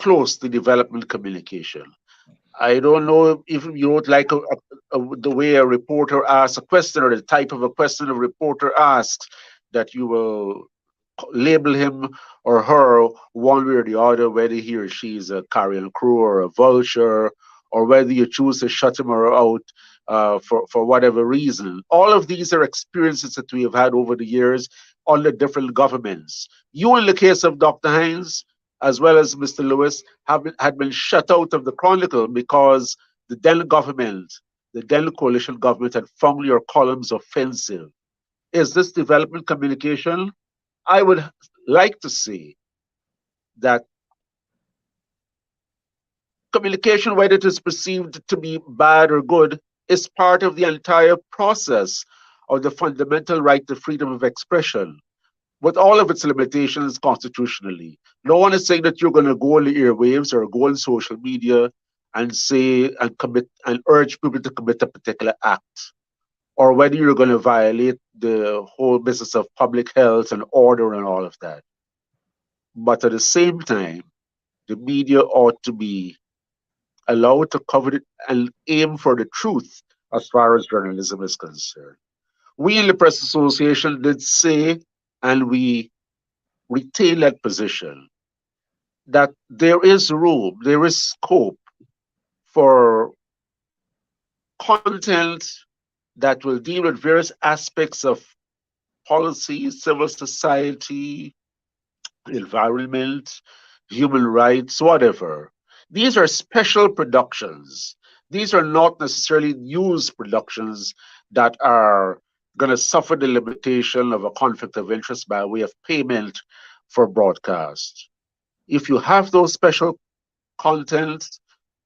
close to development communication. I don't know if you would like the way a reporter asks a question or the type of a question a reporter asks that you will label him or her one way or the other, whether he or she is a carrion crew or a vulture, or whether you choose to shut him or her out for whatever reason. All of these are experiences that we have had over the years under different governments. You, in the case of Dr. Hines, as well as Mr. Lewis, had been shut out of the Chronicle because the then government, the then coalition government, had found your columns offensive. Is this development communication? I would like to say that communication, whether it is perceived to be bad or good, is part of the entire process of the fundamental right to freedom of expression, with all of its limitations constitutionally. No one is saying that you're going to go on the airwaves or go on social media and say and commit and urge people to commit a particular act, or whether you're going to violate the whole business of public health and order and all of that. But at the same time, the media ought to be allowed to cover it and aim for the truth as far as journalism is concerned. We in the Press Association did say, and we retain that position, that there is room, there is scope for content that will deal with various aspects of policy, civil society, environment, human rights, whatever. These are special productions. These are not necessarily news productions that are going to suffer the limitation of a conflict of interest by way of payment for broadcast. If you have those special content,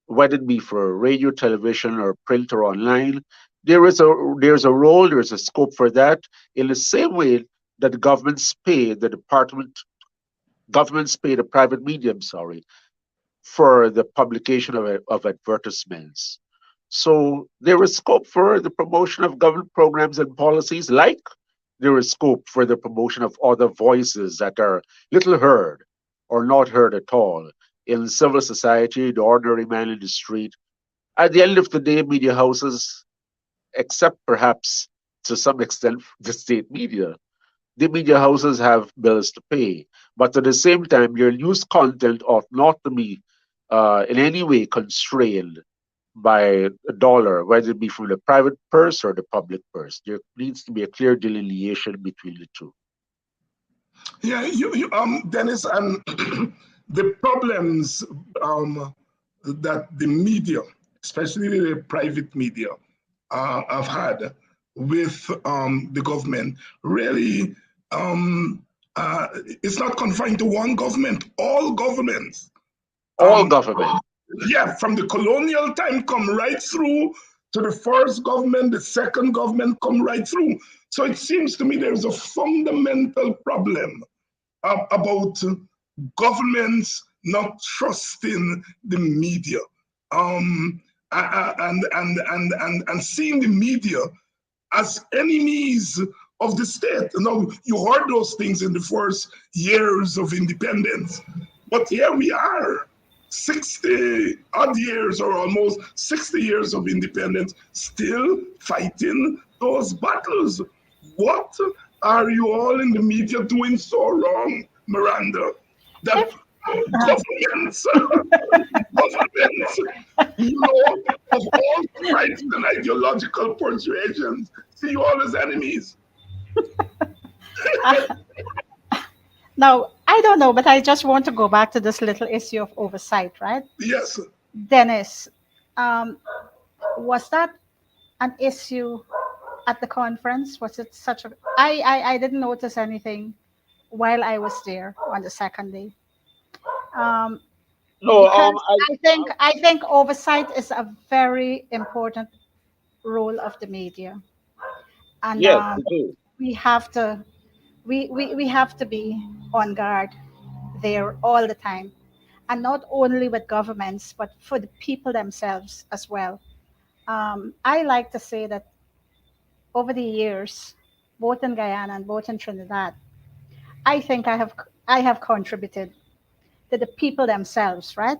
whether it be for radio, television, or print or online, there's a role, there's a scope for that. In the same way that governments pay the private media, I'm sorry, for the publication of advertisements. So there is scope for the promotion of government programs and policies, like there is scope for the promotion of other voices that are little heard or not heard at all in civil society, the ordinary man in the street. At the end of the day, media houses, except perhaps to some extent the state media, the media houses have bills to pay. But at the same time, your news content ought not to be in any way constrained by a dollar, whether it be from the private purse or the public purse. There needs to be a clear delineation between the two. Yeah, Dennis, and the problems that the media, especially the private media, have had with the government really it's not confined to one government. All governments, All government. yeah, from the colonial time come right through to the first government, the second government come right through. So it seems to me there's a fundamental problem about governments not trusting the media, and seeing the media as enemies of the state. Now, you heard those things in the first years of independence, but here we are, 60 odd years or almost 60 years of independence, still fighting those battles. What are you all in the media doing so wrong, Miranda? That governments, governments, of all stripes and ideological persuasions, see you all as enemies. Now, I don't know, but I just want to go back to this little issue of oversight, right? Yes. Dennis, was that an issue at the conference? Was it such a... I didn't notice anything while I was there on the second day. No, Because I think oversight is a very important role of the media, and yes, we do. we have to we have to be on guard there all the time, and not only with governments but for the people themselves as well. I like to say that over the years, both in Guyana and both in Trinidad, I think I have contributed to the people themselves, right?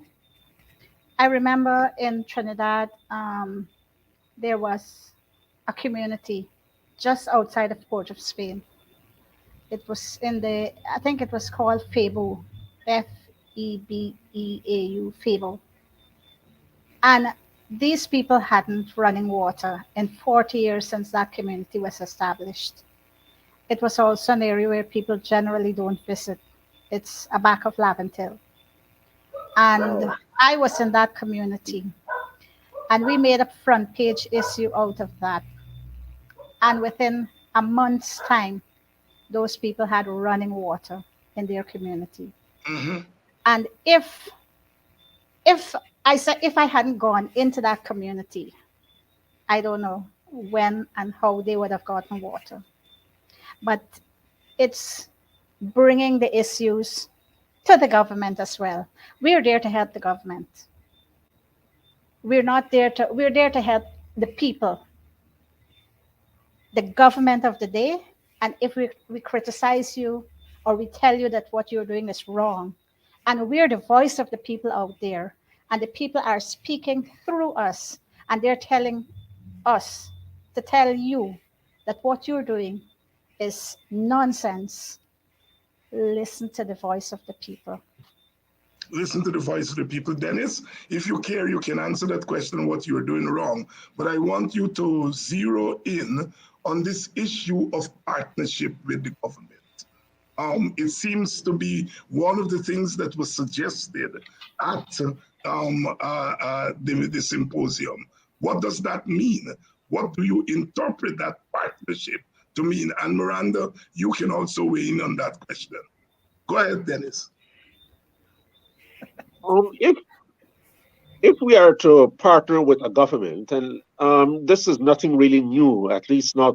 I remember in Trinidad, there was a community just outside of Port of Spain. It was I think it was called Febo, Febeau, Febo. And these people hadn't running water in 40 years since that community was established. It was also an area where people generally don't visit. It's a back of Laventille. And I was in that community, and we made a front page issue out of that. And within a month's time, those people had running water in their community. Mm-hmm. And if I hadn't gone into that community, I don't know when and how they would have gotten water. But it's bringing the issues to the government as well. We're there to help the government. we're there to help the people, the government of the day. And if we criticize you or we tell you that what you're doing is wrong, and we're the voice of the people out there, and the people are speaking through us, and they're telling us to tell you that what you're doing is nonsense. Listen to the voice of the people. Listen to the voice of the people. Dennis, if you care, you can answer that question, what you're doing wrong. But I want you to zero in on this issue of partnership with the government. It seems to be one of the things that was suggested at the symposium. What does that mean? What do you interpret that partnership to mean? And Miranda, you can also weigh in on that question. Go ahead, Dennis. If we are to partner with a government, and this is nothing really new, at least not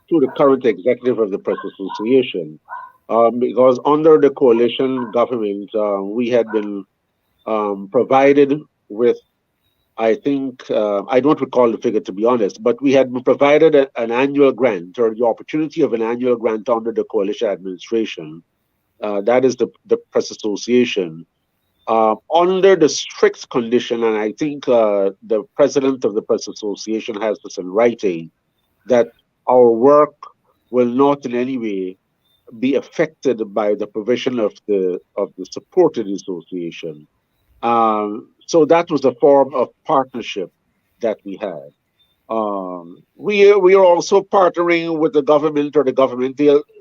to the current executive of the Press Association, because under the coalition government, we had been provided with, I think, I don't recall the figure to be honest, but we had been provided an annual grant or the opportunity of an annual grant under the coalition administration. That is the Press Association. Under the strict condition, and I think the president of the Press Association has this in writing, that our work will not in any way be affected by the provision of the support of the association. So that was a form of partnership that we had. We are also partnering with the government or the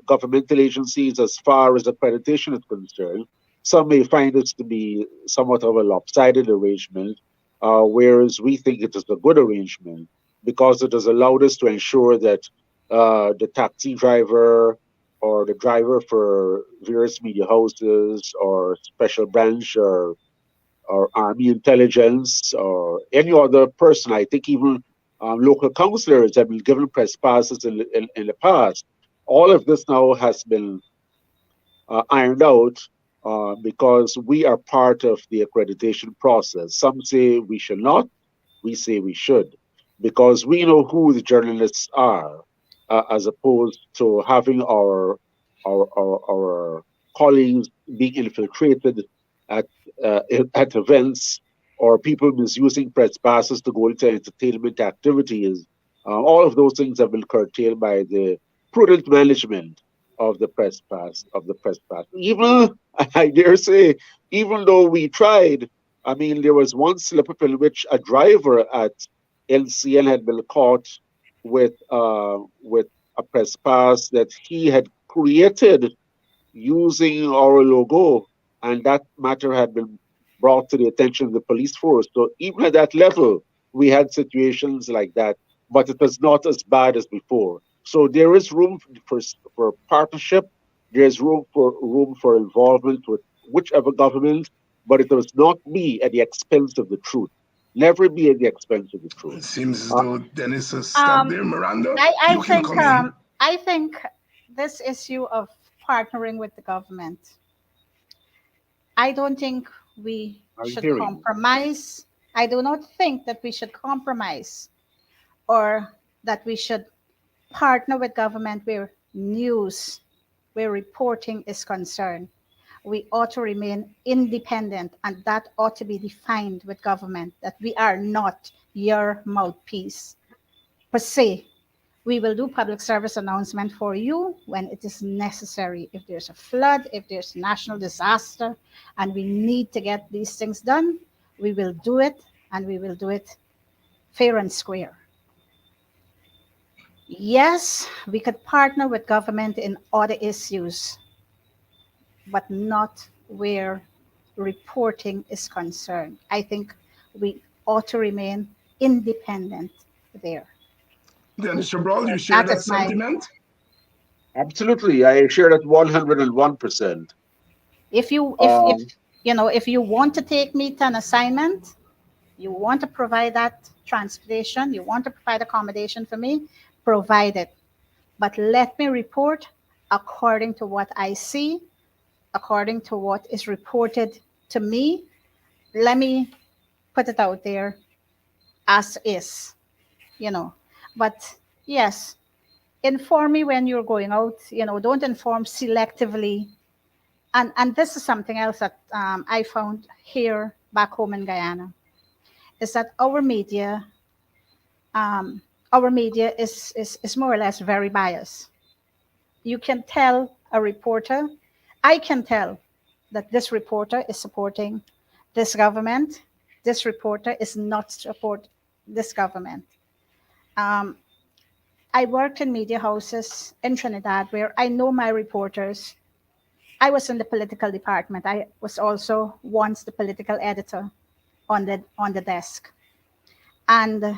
governmental agencies as far as accreditation is concerned. Some may find this to be somewhat of a lopsided arrangement, whereas we think it is a good arrangement because it has allowed us to ensure that the taxi driver or the driver for various media houses or special branch or army intelligence or any other person, I think even local councillors have been given press passes in the past. All of this now has been ironed out because we are part of the accreditation process. Some say we should not, we say we should, because we know who the journalists are, as opposed to having our colleagues being infiltrated at at events or people misusing press passes to go into entertainment activities. All of those things have been curtailed by the prudent management of the press pass Even I dare say, even though we tried, I mean, there was one slip up in which a driver at LCN had been caught with a press pass that he had created using our logo, and that matter had been brought to the attention of the police force. So even at that level, we had situations like that, but it was not as bad as before. So there is room for partnership. There's room for involvement with whichever government, but it must not be at the expense of the truth. Never be at the expense of the truth. It seems as though Dennis has stopped there. Miranda, I you can think come in. I think this issue of partnering with the government, I don't think we I'm should hearing you. compromise. I do not think that we should compromise or that we should partner with government where news, where reporting is concerned. We ought to remain independent, and that ought to be defined with government, that we are not your mouthpiece per se. We will do public service announcement for you when it is necessary. If there's a flood, if there's national disaster, and we need to get these things done, we will do it, and we will do it fair and square. Yes, we could partner with government in other issues, but not where reporting is concerned. I think we ought to remain independent there. Dennis Chabrol, you share That that is my. sentiment? Absolutely, I share that 101%. If you if Um, you know, if you want to take me to an assignment, you want to provide that transportation, you want to provide accommodation for me, provide it. But let me report according to what I see, according to what is reported to me. Let me put it out there as is, you know. But yes, inform me when you're going out, you know, don't inform selectively. And this is something else that I found here back home in Guyana, is that um, our media is more or less very biased. You can tell a reporter, I can tell that this reporter is supporting this government, this reporter is not support this government. Um, I worked in media houses in Trinidad where I know my reporters. I was in the political department. I was also once the political editor on the desk. And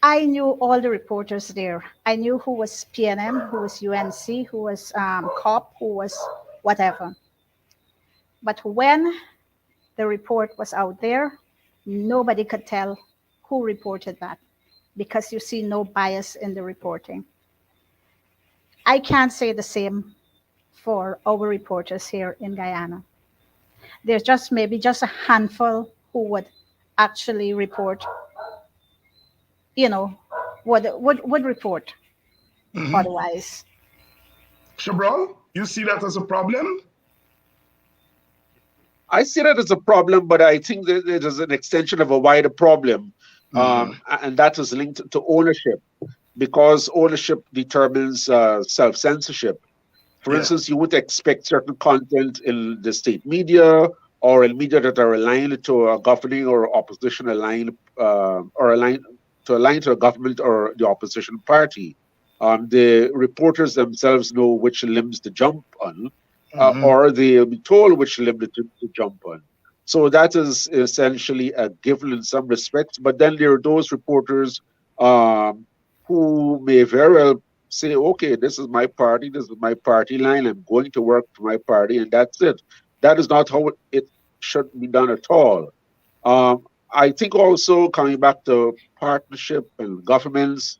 I knew all the reporters there. I knew who was PNM, who was UNC, who was COP, who was whatever. But when the report was out there, nobody could tell who reported that because you see no bias in the reporting. I can't say the same for our reporters here in Guyana. There's just maybe just a handful who would actually report, you know, would report Mhm. otherwise. Chabrol, you see that as a problem? I see that as a problem, but I think that it is an extension of a wider problem, Mhm. and that is linked to ownership, because ownership determines self censorship. For Yeah. instance, you would expect certain content in the state media or in media that are aligned to a governing or opposition aligned or aligned to align to a government or the opposition party. The reporters themselves know which limbs to jump on, Mhm. or they'll be told which limb to jump on. So that is essentially a given in some respects. But then there are those reporters um, who may very well say, okay, this is my party line, I'm going to work for my party, and that's it. That is not how it should be done at all. I think also coming back to partnership and governments,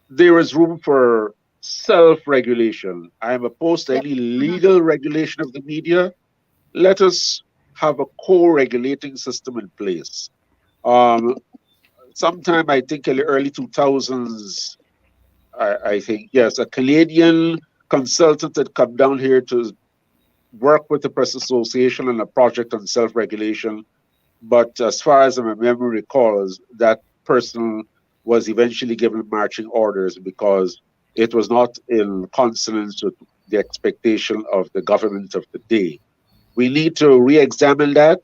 there is room for self-regulation. I am opposed to Yep. any Mhm. legal regulation of the media. Let us have a co-regulating system in place. Um, Sometime I think in the early 2000s, I think, yes, a Canadian consultant had come down here to work with the Press Association on a project on self regulation. But as far as my memory recalls, that person was eventually given marching orders because it was not in consonance with the expectation of the government of the day. We need to re examine that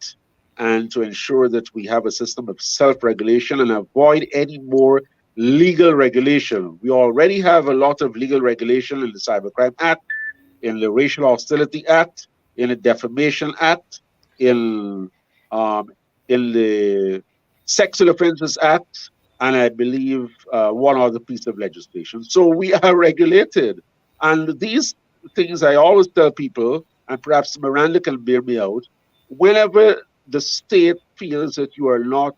and to ensure that we have a system of self regulation and avoid any more legal regulation. We already have a lot of legal regulation in the Cybercrime Act, in the Racial Hostility Act, in the Defamation Act, in um, in the Sexual Offences Act, and I believe one other piece of legislation. So we are regulated, and these things I always tell people, and perhaps Miranda can bear me out. Whenever the state feels that you are not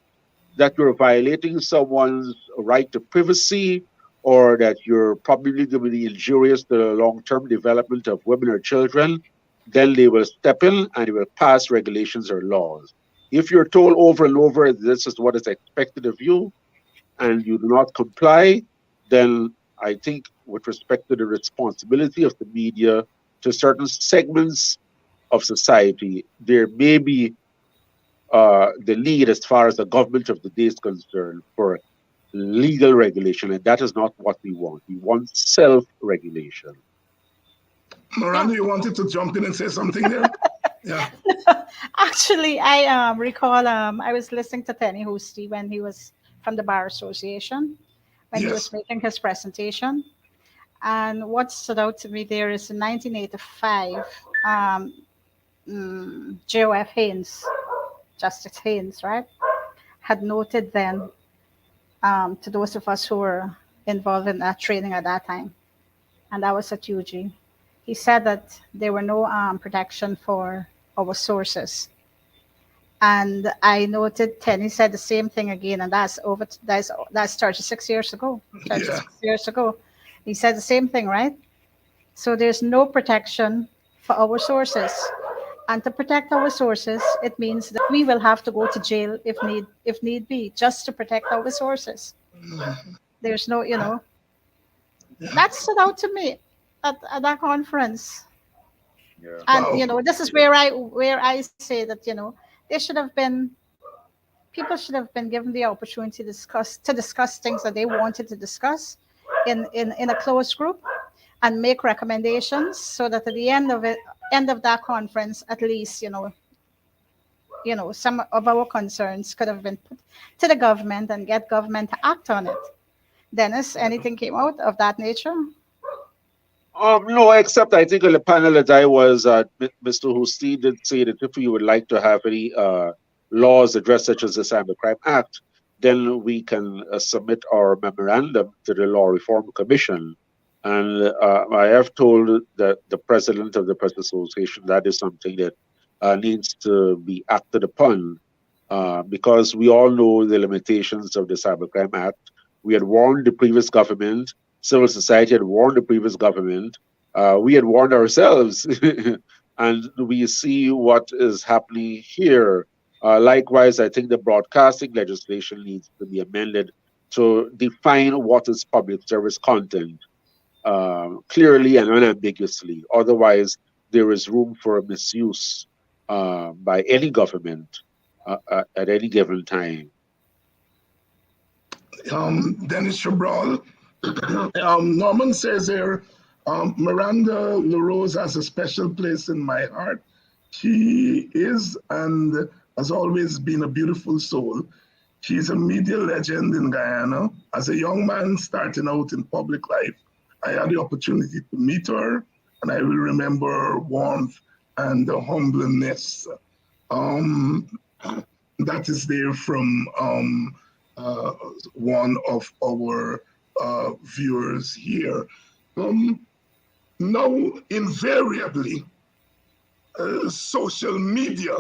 that you're violating someone's right to privacy, or that you're probably going to be injurious to the long-term development of women or children, then they will step in and they will pass regulations or laws. If you're told over and over this is what is expected of you and you do not comply, then I think with respect to the responsibility of the media to certain segments of society, there may be the need as far as the government of the day is concerned for legal regulation, and that is not what we want. We want self-regulation. Yeah. Miranda, you wanted to jump in and say something there? Yeah. Actually, I recall I was listening to Tenny Hoosty when he was from the Bar Association, when he was Yes. making his presentation. And what stood out to me there is in 1985, um, J.O.F. Haynes, Justice Haynes, right, had noted then, to those of us who were involved in that training at that time, and that was at UG, he said that there were no protection for our sources. And I noted Tenny said the same thing again, and that's 36 years ago. Yeah. 36 years ago, he said the same thing, right? So there's no protection for our sources. And to protect our sources, it means that we will have to go to jail if need be, just to protect our sources. There's no, that stood out to me at that conference. Yeah. And Wow. this is where I say that there should have been people should have been given the opportunity to discuss things that they wanted to discuss in a closed group and make recommendations so that at the end of that conference, at least some of our concerns could have been put to the government and get government to act on it. Dennis, anything came out of that nature? No, except I think on the panel that I was, Mr. Husti did say that if we would like to have any laws addressed, such as the Cybercrime Act, then we can submit our memorandum to the Law Reform Commission. And I have told the president of the Press Association that is something that needs to be acted upon, because we all know the limitations of the Cybercrime Act. We had warned the previous government, civil society had warned the previous government, we had warned ourselves, and we see what is happening here. Likewise, I think the broadcasting legislation needs to be amended to define what is public service content clearly and unambiguously. Otherwise, there is room for misuse by any government at any given time. Dennis Chabrol. Norman says here, Miranda LaRose has a special place in my heart. She is and has always been a beautiful soul. She's a media legend in Guyana. As a young man starting out in public life, I had the opportunity to meet her, and I will remember her warmth and the humbleness. Um, that is there from uh, one of our viewers here. Um, Now, invariably, social media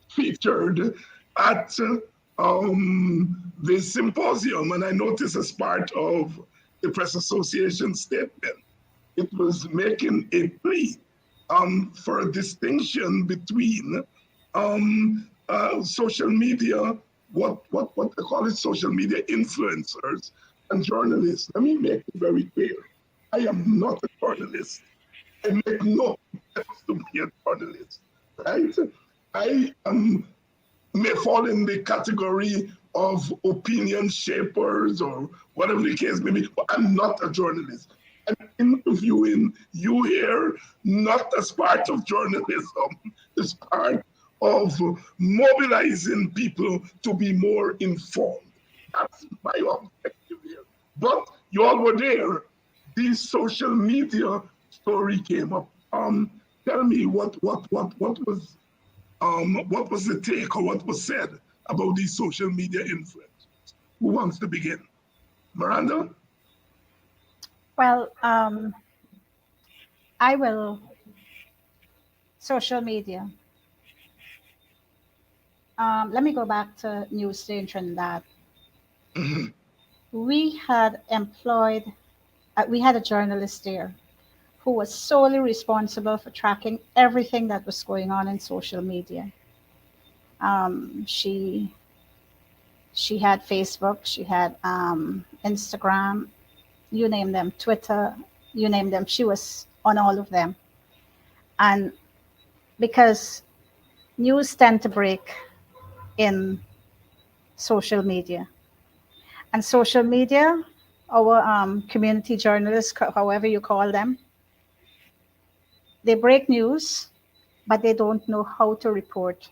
featured at the symposium, and I noticed as part of the Press Association statement, it was making a plea for a distinction between social media, what they call it, social media influencers and journalists. Let me make it very clear. I am not a journalist. I make no attempts to be a journalist, right? I may fall in the category of opinion shapers or whatever the case may be, but I'm not a journalist. I'm interviewing you here, not as part of journalism, as part of mobilizing people to be more informed. That's my objective here. But you all were there. The social media story came up. Tell me what was the take or what was said about these social media influencers? Who wants to begin? Miranda? Well, I will. Social media. Let me go back to Newsday in Trinidad. Mhm. We had we had a journalist there who was solely responsible for tracking everything that was going on in social media. She had Facebook, she had Instagram, you name them, Twitter, you name them. She was on all of them, and because news tend to break in social media, and social media, our community journalists, however you call them, they break news, but they don't know how to report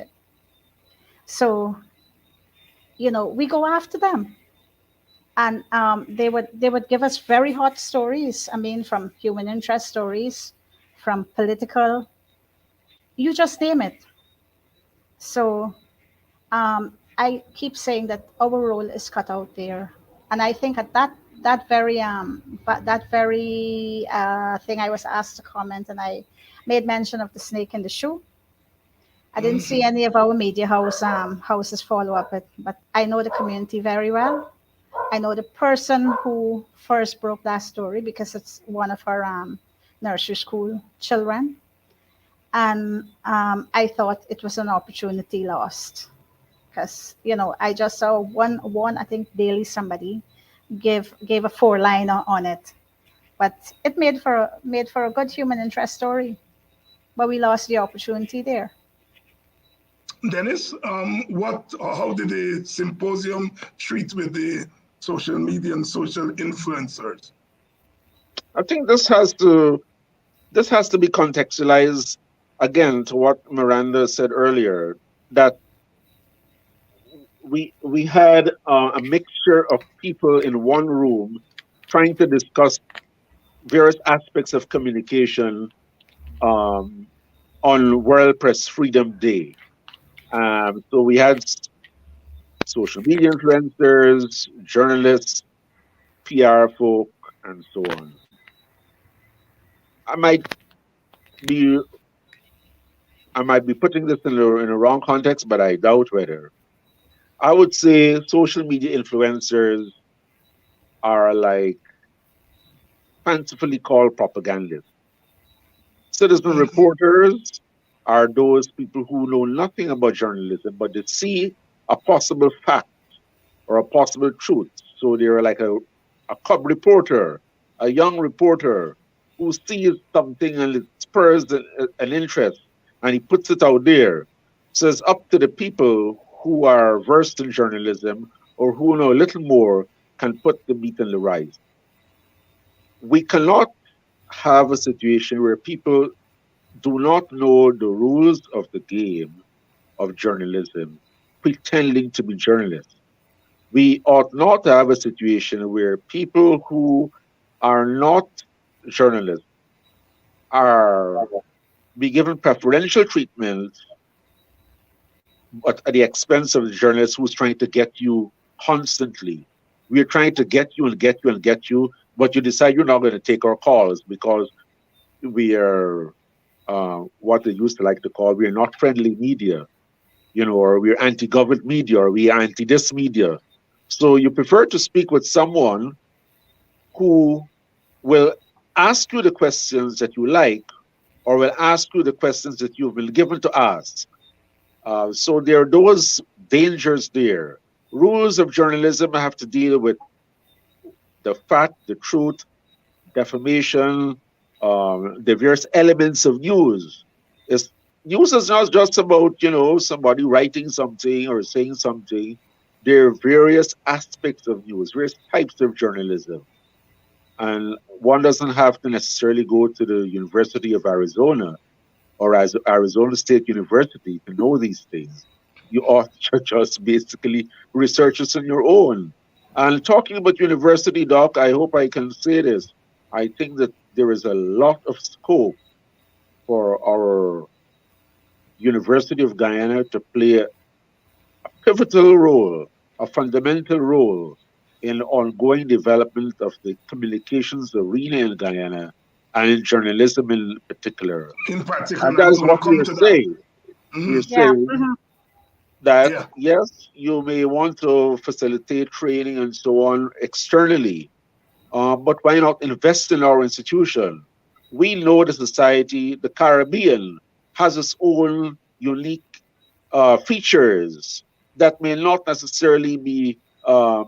it. So we go after them, and they would give us very hot stories. I mean, from human interest stories, from political, you just name it. So I keep saying that our role is cut out there, and I think at that very thing I was asked to comment, and I made mention of the snake in the shoe. I didn't see any of our media houses follow up it, but I know the community very well. I know the person who first broke that story because it's one of her nursery school children. And I thought it was an opportunity lost because I just saw one I think daily somebody gave a 4 line on it, but it made for a good human interest story, but we lost the opportunity there. Dennis, how did the symposium treat with the social media and social influencers? I think this has to be contextualized again to what Miranda said earlier, that we had a mixture of people in one room trying to discuss various aspects of communication um, on World Press Freedom Day. So we had social media influencers, journalists, PR folk, and so on. I might be I might be putting this in a wrong context, but I doubt whether. I would say social media influencers are like fancifully called propagandists. Citizen Mhm. reporters are those people who know nothing about journalism, but they see a possible fact or a possible truth. So they're like a cub reporter, a young reporter who sees something and it spurs an interest and he puts it out there. So it's up to the people who are versed in journalism or who know a little more can put the meat in the rice. We cannot have a situation where people do not know the rules of the game of journalism, pretending to be journalists. We ought not to have a situation where people who are not journalists are be given preferential treatment, but at the expense of the journalist who's trying to get you constantly. We're trying to get you and get you and get you, but you decide you're not going to take our calls because we are what they used to like to call we're not friendly media, or we're anti-government media, or we are anti-this media. So you prefer to speak with someone who will ask you the questions that you like, or will ask you the questions that you've been given to ask. So there are those dangers there. Rules of journalism have to deal with the fact, the truth, defamation, the various elements of news. It's, news is not just about, somebody writing something or saying something. There are various aspects of news, various types of journalism. And one doesn't have to necessarily go to the University of Arizona or as Arizona State University to know these things. You ought to just basically research this on your own. And talking about university, Doc, I hope I can say this. I think that there is a lot of scope for our University of Guyana to play a pivotal role, a fundamental role in ongoing development of the communications arena in Guyana and in journalism in particular. In And particular, I that was is going to what we come are to that. saying. We are Mhm. Yeah. saying that Yeah. yes, you may want to facilitate training and so on externally, but why not invest in our institution? We know the society, the Caribbean, has its own unique features that may not necessarily be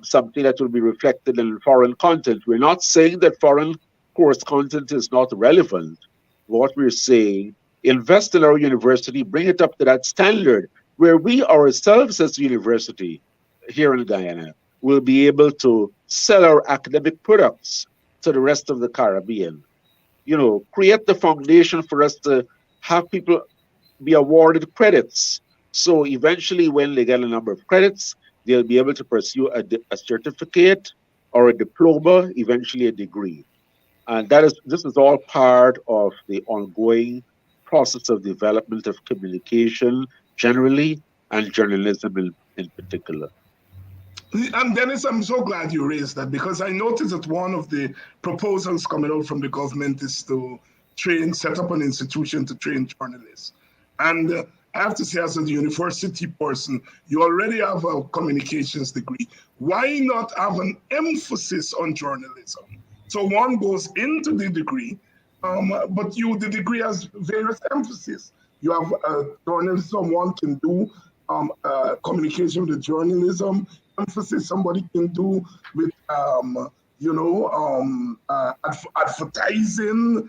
something that will be reflected in foreign content. We're not saying that foreign course content is not relevant. What we're saying, invest in our university, bring it up to that standard where we ourselves as a university here in Guyana will be able to sell our academic products to the rest of the Caribbean. Create the foundation for us to have people be awarded credits. So eventually, when they get a number of credits, they'll be able to pursue a certificate or a diploma, eventually a degree. And this is all part of the ongoing process of development of communication generally and journalism in particular. And Dennis, I'm so glad you raised that because I noticed that one of the proposals coming out from the government is to set up an institution to train journalists. And I have to say, as a university person, you already have a communications degree. Why not have an emphasis on journalism? So one goes into the degree But the degree has various emphasis. You have journalism, one can do communication with journalism emphasis, somebody can do with advertising,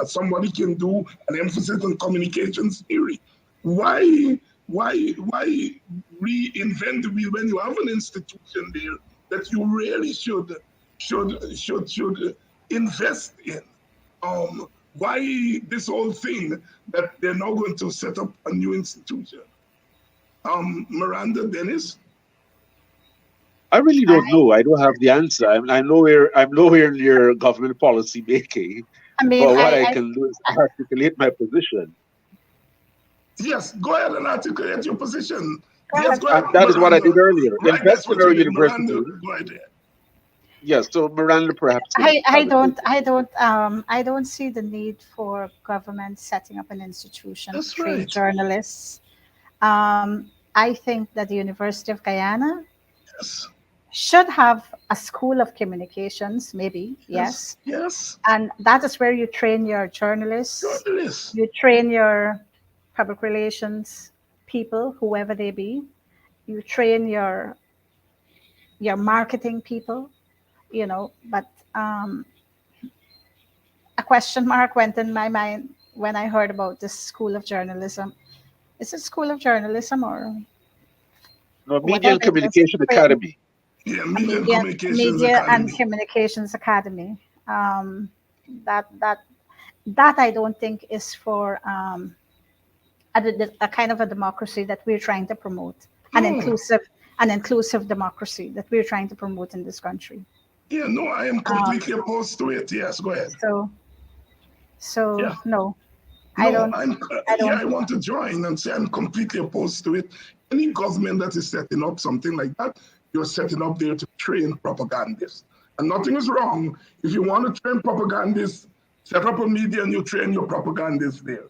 somebody can do an emphasis on communications theory. Why reinvent the wheel when you have an institution there that you really should invest in? Why this whole thing that they're now going to set up a new institution? Miranda, Dennis? I really don't know. I don't have the answer. I'm nowhere near government policy making. I mean, But what I can do is articulate my position. Yes, go ahead and articulate your position. Go Yes, ahead. go ahead, And that is what I did earlier. Right, that's Invest in what our you did, Miranda. university. Go ahead. Yes, so Miranda perhaps. I don't see the need for government setting up an institution to That's train right. journalists. I think that the University of Guyana Yes. should have a school of communications, maybe, yes. Yes. And that is where you train your journalists, Journalists. you train your public relations people, whoever they be, you train your marketing people, but a question mark went in my mind when I heard about this school of journalism. Is it school of journalism or No, Media and whatever it is? Communication Academy. Yeah, A Media and Communications Media and Academy. Communications Academy. That I don't think is for a kind of a democracy that we're trying to promote, an inclusive democracy that we're trying to promote in this country. Yeah, no, I am completely opposed to it. Yes, go ahead. So Yeah. no, No, I don't. I want to join and say I'm completely opposed to it. Any government that is setting up something like that, you're setting up there to train propagandists. And nothing is wrong. If you want to train propagandists, set up a media and you train your propagandists there.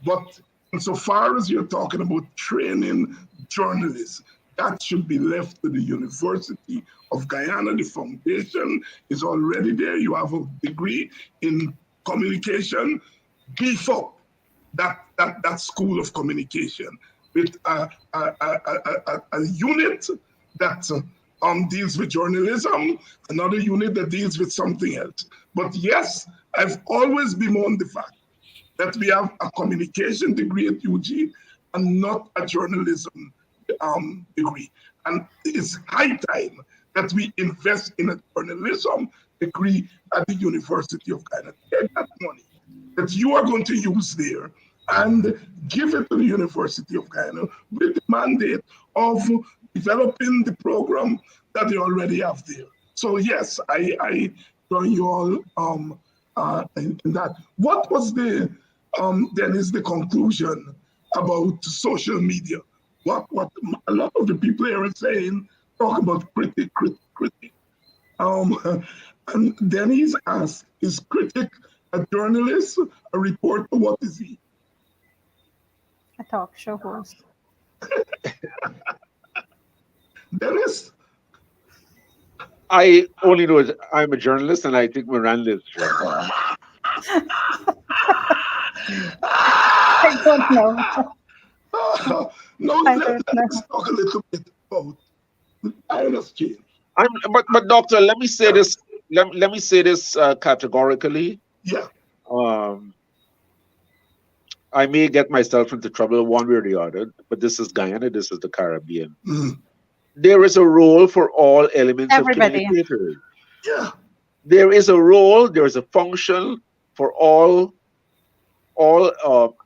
But insofar as you're talking about training journalists, that should be left to the University of Guyana. The foundation is already there. You have a degree in communication. Beef up that school of communication with a unit that deals with journalism, another unit that deals with something else. But yes, I've always bemoaned the fact that we have a communication degree at UG and not a journalism degree. And it's high time that we invest in a journalism degree at the University of Guyana. Take that money that you are going to use there and give it to the University of Guyana with the mandate of developing the program that they already have there. So yes, I join you all in that. What was then is the conclusion about social media? What a lot of the people here are saying, talk about critic. And then he's asked, is critic a journalist, a reporter? What is he? A talk show host. Dennis? I only know I'm a journalist, and I think Miranda is a journalist. I don't know. No, let's talk a little bit about the timeless change. But doctor, let me say this. Let me say this categorically. Yeah. I may get myself into trouble one way or the other, but this is Guyana. This is the Caribbean. Mm. There is a role for all elements Everybody. of communicators. Yeah. There is a role. There is a function for all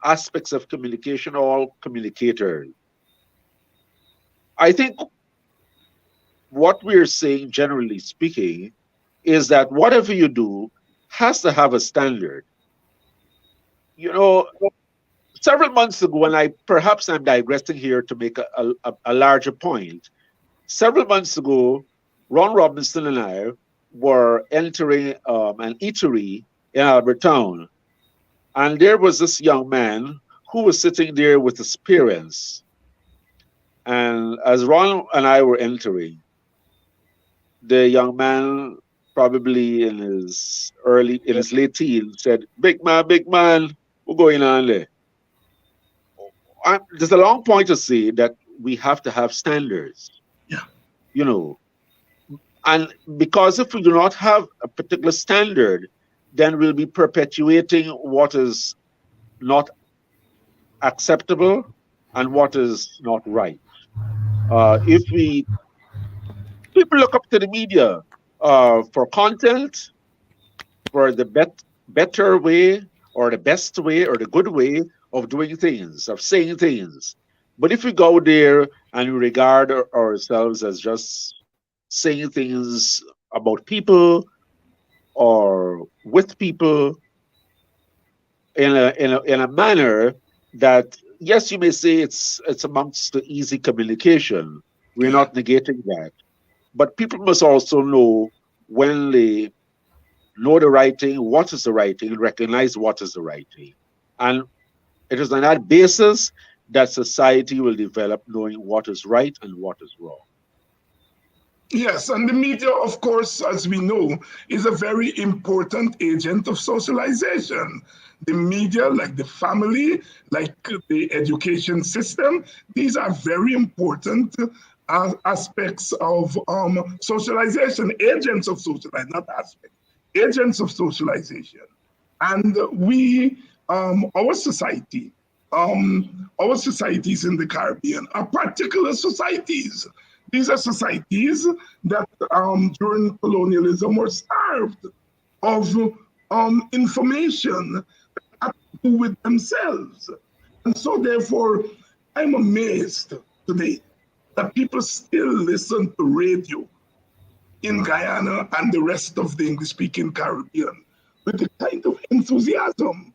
aspects of communication. All communicators. I think what we're saying, generally speaking, is that whatever you do has to have a standard. Several months ago, and perhaps I'm digressing here to make a larger point. Several months ago, Ron Robinson and I were entering an eatery in Albertown, and there was this young man who was sitting there with his parents. And as Ron and I were entering, the young man probably in his late teens, said, big man, what's going on there? There's a long point to say that we have to have standards, Yeah. you know, and because if we do not have a particular standard, then we'll be perpetuating what is not acceptable and what is not right. If we People look up to the media for content, for the better way or the best way or the good way of doing things, of saying things. But if we go there and we regard ourselves as just saying things about people or with people in a manner that, yes, you may say it's amongst the easy communication. We're Yeah. not negating that, but people must also know when they know the writing, what is the writing, recognize what is the writing. And it is on that basis that society will develop knowing what is right and what is wrong. Yes, and the media, of course, as we know, is a very important agent of socialization. The media, like the family, like the education system, these are very important aspects of socialization, agents of socialization, not aspects, agents of socialization. And our societies in the Caribbean are particular societies. These are societies that during colonialism were starved of information that had to do with themselves. And so, therefore, I'm amazed today that people still listen to radio in Guyana and the rest of the English speaking Caribbean with the kind of enthusiasm.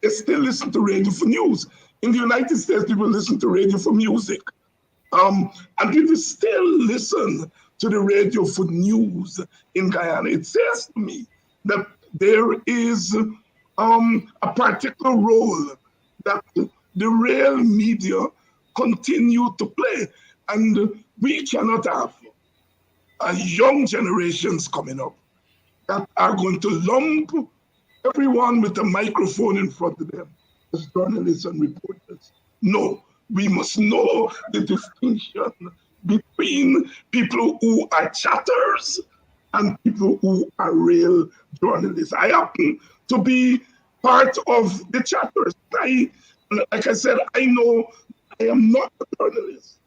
They still listen to radio for news. In the United States, people listen to radio for music. And people still listen to the radio for news in Guyana. It says to me that there is a particular role that the real media continue to play. And we cannot have young generations coming up that are going to lump everyone with a microphone in front of them as journalists and reporters. No, we must know the distinction between people who are chatters and people who are real journalists. I happen to be part of the chatters. Like I said, I know I am not a journalist.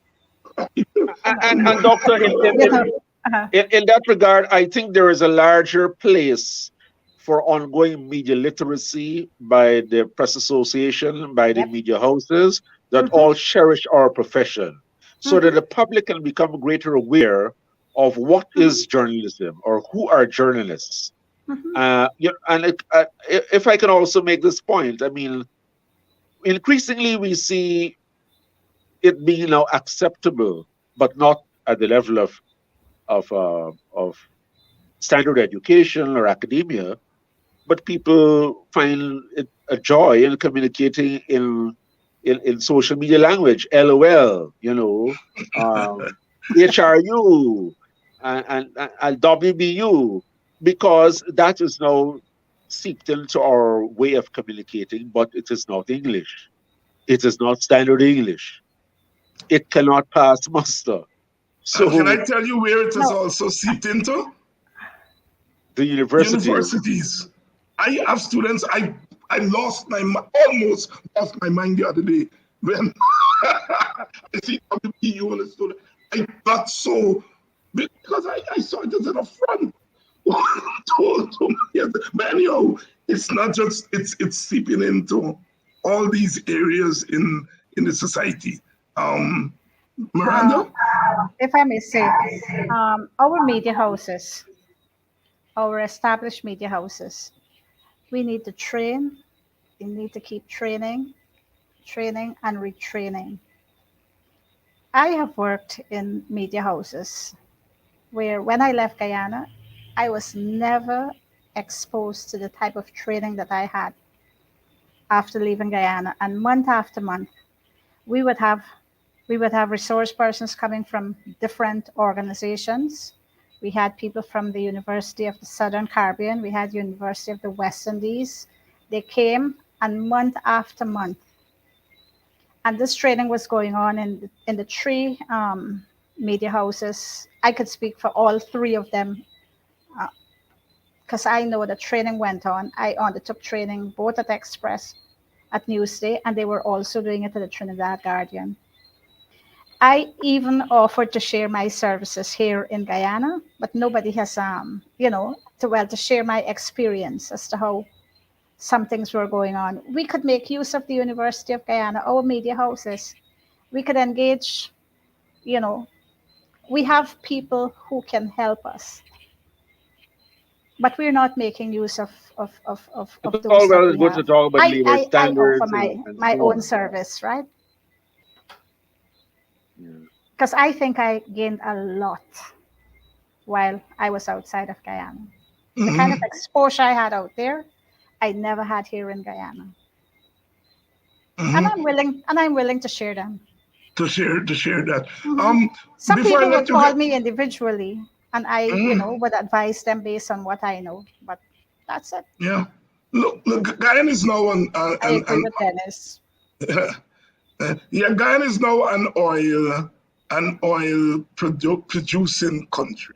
And doctor, You know, uh-huh. in that regard, I think there is a larger place for ongoing media literacy by the press association, by the Yep. media houses that Mm-hmm. all cherish our profession, so that Mm-hmm. the public can become greater aware of what Mm-hmm. is journalism or who are journalists. Mm-hmm. If I can also make this point, I mean, increasingly we see it being now acceptable, but not at the level of standard education or academia, but people find it a joy in communicating in social media language, LOL, HRU, and WBU, because that is now seeped into our way of communicating, but it is not English. It is not standard English. It cannot pass muster. And can I So tell you where it has No. also seeped into? the universities. Universities. I have students. I almost lost my mind the other day when I see WPU on a student. I got so because I saw it as an affront to yes. But anyhow, it's not just it's seeping into all these areas in the society. Um, Uh, Miranda. if I may say, our media houses, our established media houses, we need to train. We need to keep training, training, and retraining. I have worked in media houses where when I left Guyana, I was never exposed to the type of training that I had after leaving Guyana. And month after month, we would have we would have resource persons coming from different organizations. We had people from the University of the Southern Caribbean. We had University of the West Indies. They came, and month after month, and this training was going on in the three media houses. I could speak for all three of them because I know the training went on. I undertook training both at Express, at Newsday, and they were also doing it at the Trinidad Guardian. I even offered to share my services here in Guyana, but nobody has, to share my experience as to how some things were going on. We could make use of the University of Guyana, our media houses. We could engage, we have people who can help us, but we're not making use of It's all those that well we and good have. to talk about labor I offer standards and my so own on. service, right? Yeah. Because I think I gained a lot while I was outside of Guyana. The kind of Mhm, exposure I had out there, I never had here in Guyana. And mhm. I'm willing to share them. To share that. Mhm. Um, Some Before I people would let you call get, me individually, and I, mhm, would advise them based on what I know. But that's it. yeah. Look, Guyana is now I agree with Dennis. yeah, Guyana is now an oil producing country.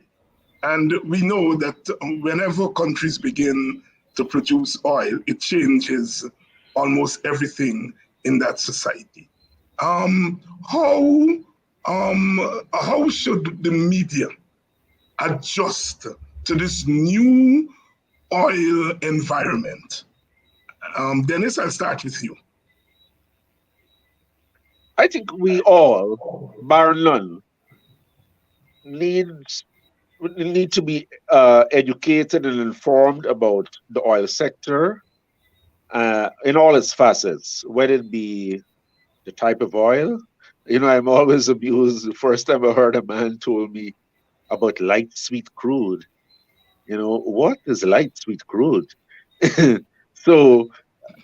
And we know that whenever countries begin to produce oil, it changes almost everything in that society. Um, how how should the media adjust to this new oil environment? Dennis, I'll start with you. I think we all, bar none, needs need to be educated and informed about the oil sector in all its facets, whether it be the type of oil. I'm always amused. The first time I heard a man told me about light sweet crude. What is light sweet crude? So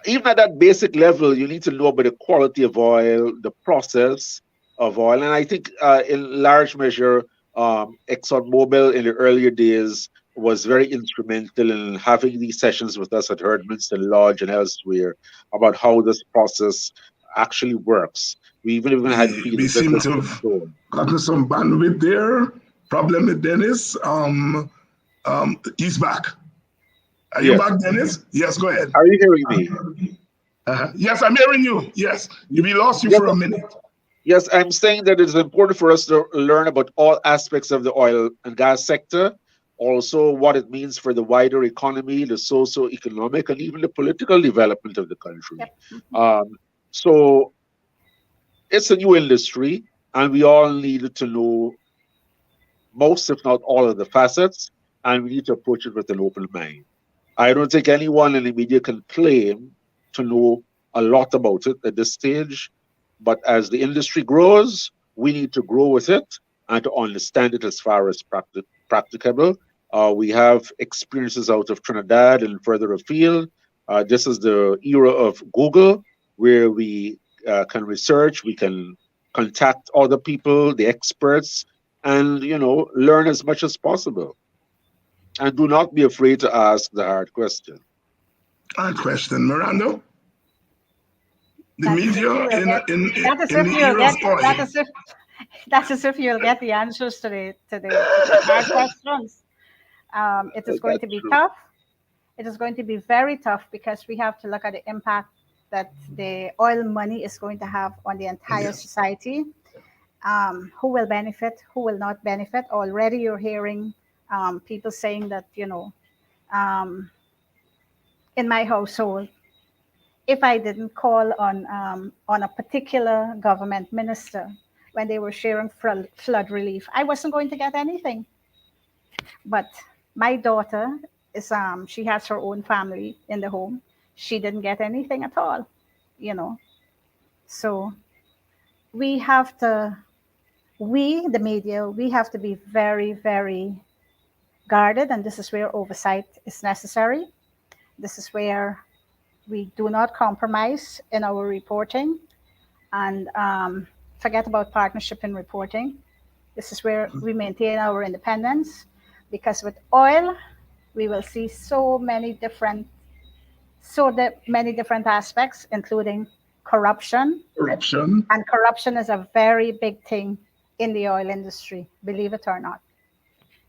even at that basic level, you need to know about the quality of oil, the process of oil. And I think in large measure, ExxonMobil in the earlier days was very instrumental in having these sessions with us at Herdmanston Lodge and elsewhere about how this process actually works. We even had We field seem visits to and have so on. gotten some bandwidth there. Problem with Dennis. He's back. Are you Yes. back, Dennis? Yes, go ahead. Are you hearing me? Yes, I'm hearing you. Yes, we lost you Yes, for a minute. yes, I'm saying that it's important for us to learn about all aspects of the oil and gas sector, also what it means for the wider economy, the socio-economic, and even the political development of the country. Yep. Um, so it's a new industry, and we all need to know most, if not all, of the facets, and we need to approach it with an open mind. I don't think anyone in the media can claim to know a lot about it at this stage. But as the industry grows, we need to grow with it and to understand it as far as practicable. We have experiences out of Trinidad and further afield. This is the era of Google, where we can research, we can contact other people, the experts, and learn as much as possible. And do not be afraid to ask the hard question. Hard question, Miranda. The That is if media you will get. That is in if the you'll era of get. That oil. is if. That is if you'll get the answers to the hard questions. It is going That's to be true. tough. It is going to be very tough because we have to look at the impact that the oil money is going to have on the entire Yes. society. Who will benefit? Who will not benefit? Already, you're hearing people saying that um, in my household, if I didn't call on a particular government minister when they were sharing flood relief, I wasn't going to get anything. But my daughter she has her own family in the home. She didn't get anything at all, you know. So we have to, we the media, we have to be very, very guarded, and this is where oversight is necessary. This is where we do not compromise in our reporting and forget about partnership in reporting. This is where we maintain our independence. because with oil, we will see many different aspects, including corruption. Corruption. And corruption is a very big thing in the oil industry, believe it or not.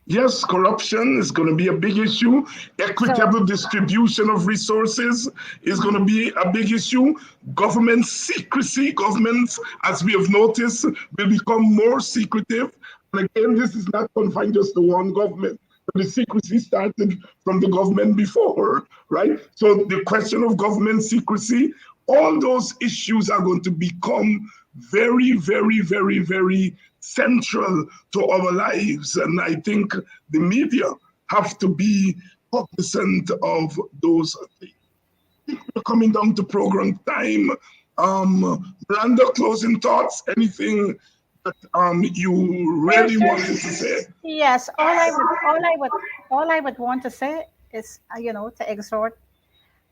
Yes, corruption is going to be a big issue. Equitable distribution of resources is going to be a big issue. Government secrecy, governments, as we have noticed, will become more secretive. And again, this is not confined just to one government. The secrecy started from the government before, right? So the question of government secrecy, all those issues are going to become very, very, very, very central to our lives. And I think the media have to be cognizant of those things. I think we're coming down to program time. Miranda, closing thoughts, anything that you really wanted to say? Yes, all I would want to say is, to exhort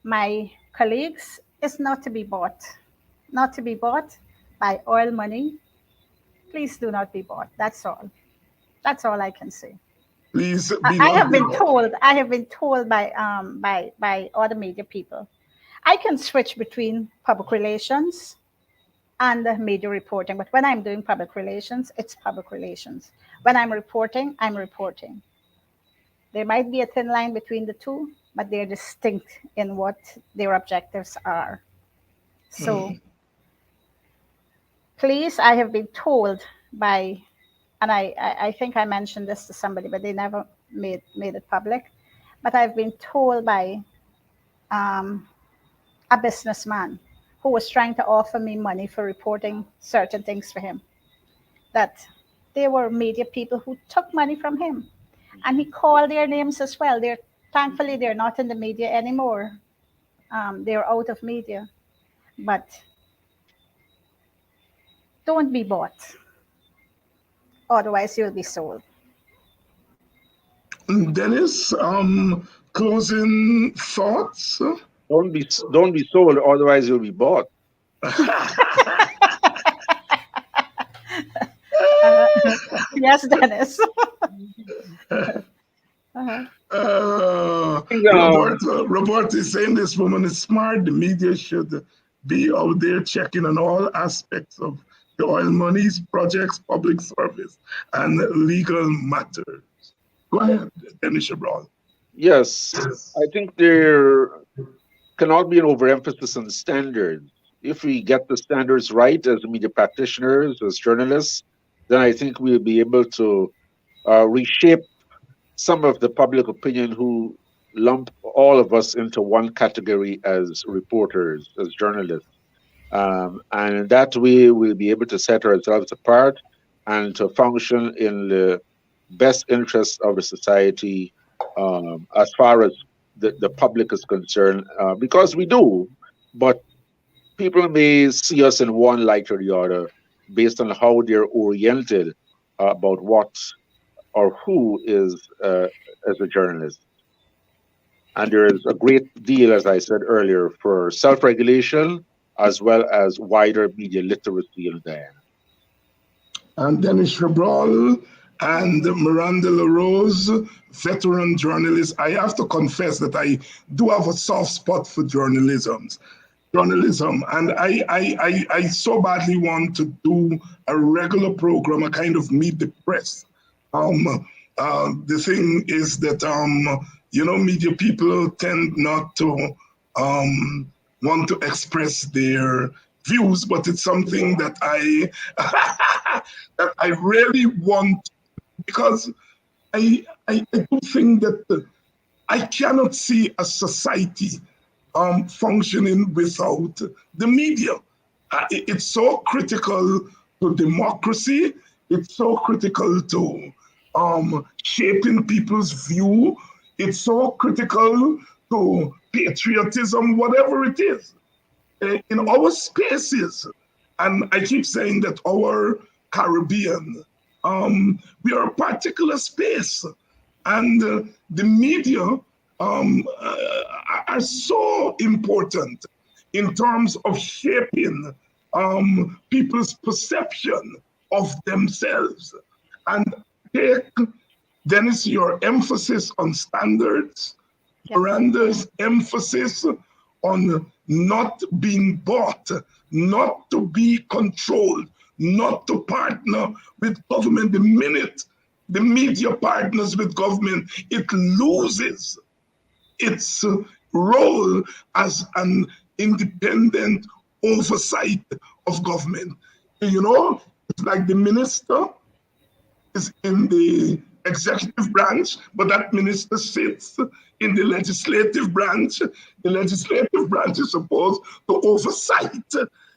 my colleagues is not to be bought by oil money. Please do not be bought. That's all. That's all I can say. Please be I have been told by other media people, I can switch between public relations and media reporting. But when I'm doing public relations, it's public relations. When I'm reporting, I'm reporting. There might be a thin line between the two, but they're distinct in what their objectives are. So please, I have been told by, and I think I mentioned this to somebody, but they never made it public. But I've been told by a businessman who was trying to offer me money for reporting certain things for him, that there were media people who took money from him. And he called their names as well. Thankfully, they're not in the media anymore. They're out of media. But don't be bought. Otherwise, you'll be sold. Dennis, closing thoughts? Don't be sold, otherwise you'll be bought. Yes, Dennis. Robert is saying this woman is smart. The media should be out there checking on all aspects of the oil monies, projects, public service, and legal matters. Go ahead, Dennis Chabrol. Yes, I think there cannot be an overemphasis on the standards. If we get the standards right as media practitioners, as journalists, then I think we'll be able to reshape some of the public opinion who lump all of us into one category as reporters, as journalists. And in that way, we'll be able to set ourselves apart and to function in the best interest of the society as far as the public is concerned, because we do, but people may see us in one light or the other based on how they're oriented about what or who is as a journalist. And there is a great deal, as I said earlier, for self-regulation as well as wider media literacy in Guyana. And Dennis Chabrol and Miranda LaRose, veteran journalist. I have to confess that I do have a soft spot for journalism, and I so badly want to do a regular program, a kind of meet the press. The thing is that media people tend not to want to express their views, but it's something that I really want, because I do think that I cannot see a society functioning without the media. It's so critical to democracy. It's so critical to shaping people's view. It's so critical to patriotism, whatever it is. In our spaces, and I keep saying that our Caribbean, we are a particular space, and the media are so important in terms of shaping people's perception of themselves. And take Dennis, your emphasis on standards, Yep. Miranda's emphasis on not being bought, not to be controlled, not to partner with government. The minute the media partners with government, it loses its role as an independent oversight of government. You know, it's like the minister is in the executive branch, but that minister sits in the legislative branch. The legislative branch is supposed to oversight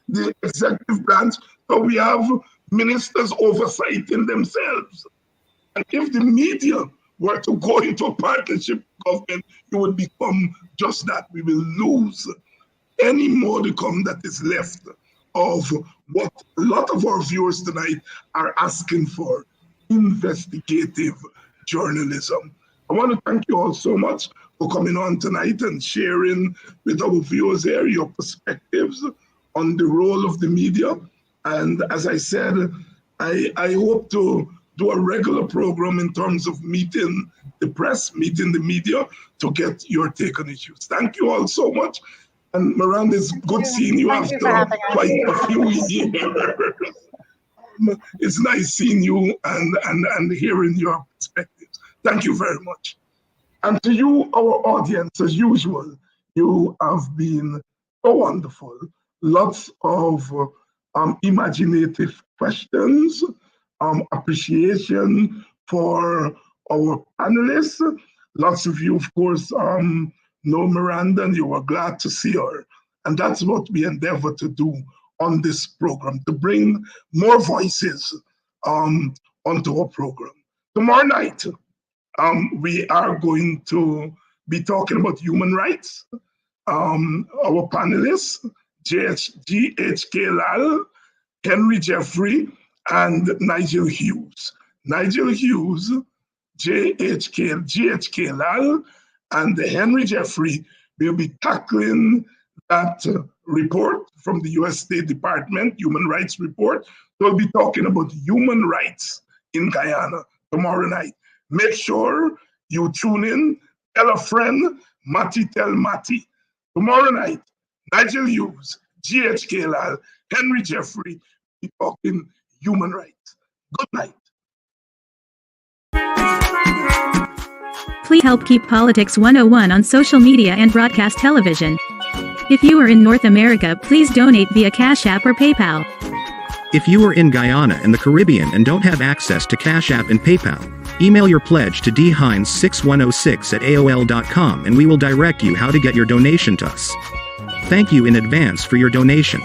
the executive branch. So we have ministers oversighting themselves. And if the media were to go into a partnership government, it would become just that. We will lose any modicum that is left of what a lot of our viewers tonight are asking for: investigative journalism. I want to thank you all so much for coming on tonight and sharing with our viewers here your perspectives on the role of the media. And as I said, I hope to do a regular program in terms of meeting the press, meeting the media, to get your take on issues. Thank you all so much. And Miranda, it's good seeing you Thank you for after having us. quite a few years. It's nice seeing you and hearing your perspectives. Thank you very much. And to you, our audience, as usual, you have been so wonderful. Lots of imaginative questions, appreciation for our panelists. Lots of you, of course, know Miranda, and you were glad to see her. And that's what we endeavor to do on this program, to bring more voices onto our program. Tomorrow night, we are going to be talking about human rights. Our panelists, G.H.K. Lal, Henry Jeffrey, and Nigel Hughes. Nigel Hughes, G.H.K. Lal, and Henry Jeffrey will be tackling that report from the U.S. State Department, Human Rights Report. They'll be talking about human rights in Guyana tomorrow night. Make sure you tune in. Tell a friend. Matty tell Matty. Tomorrow night, Nigel Hughes, G.H.K. Lal, Henry Jeffrey, be talking human rights. Good night. Please help keep Politics 101 on social media and broadcast television. If you are in North America, please donate via Cash App or PayPal. If you are in Guyana and the Caribbean and don't have access to Cash App and PayPal, email your pledge to dhines6106@aol.com and we will direct you how to get your donation to us. Thank you in advance for your donation.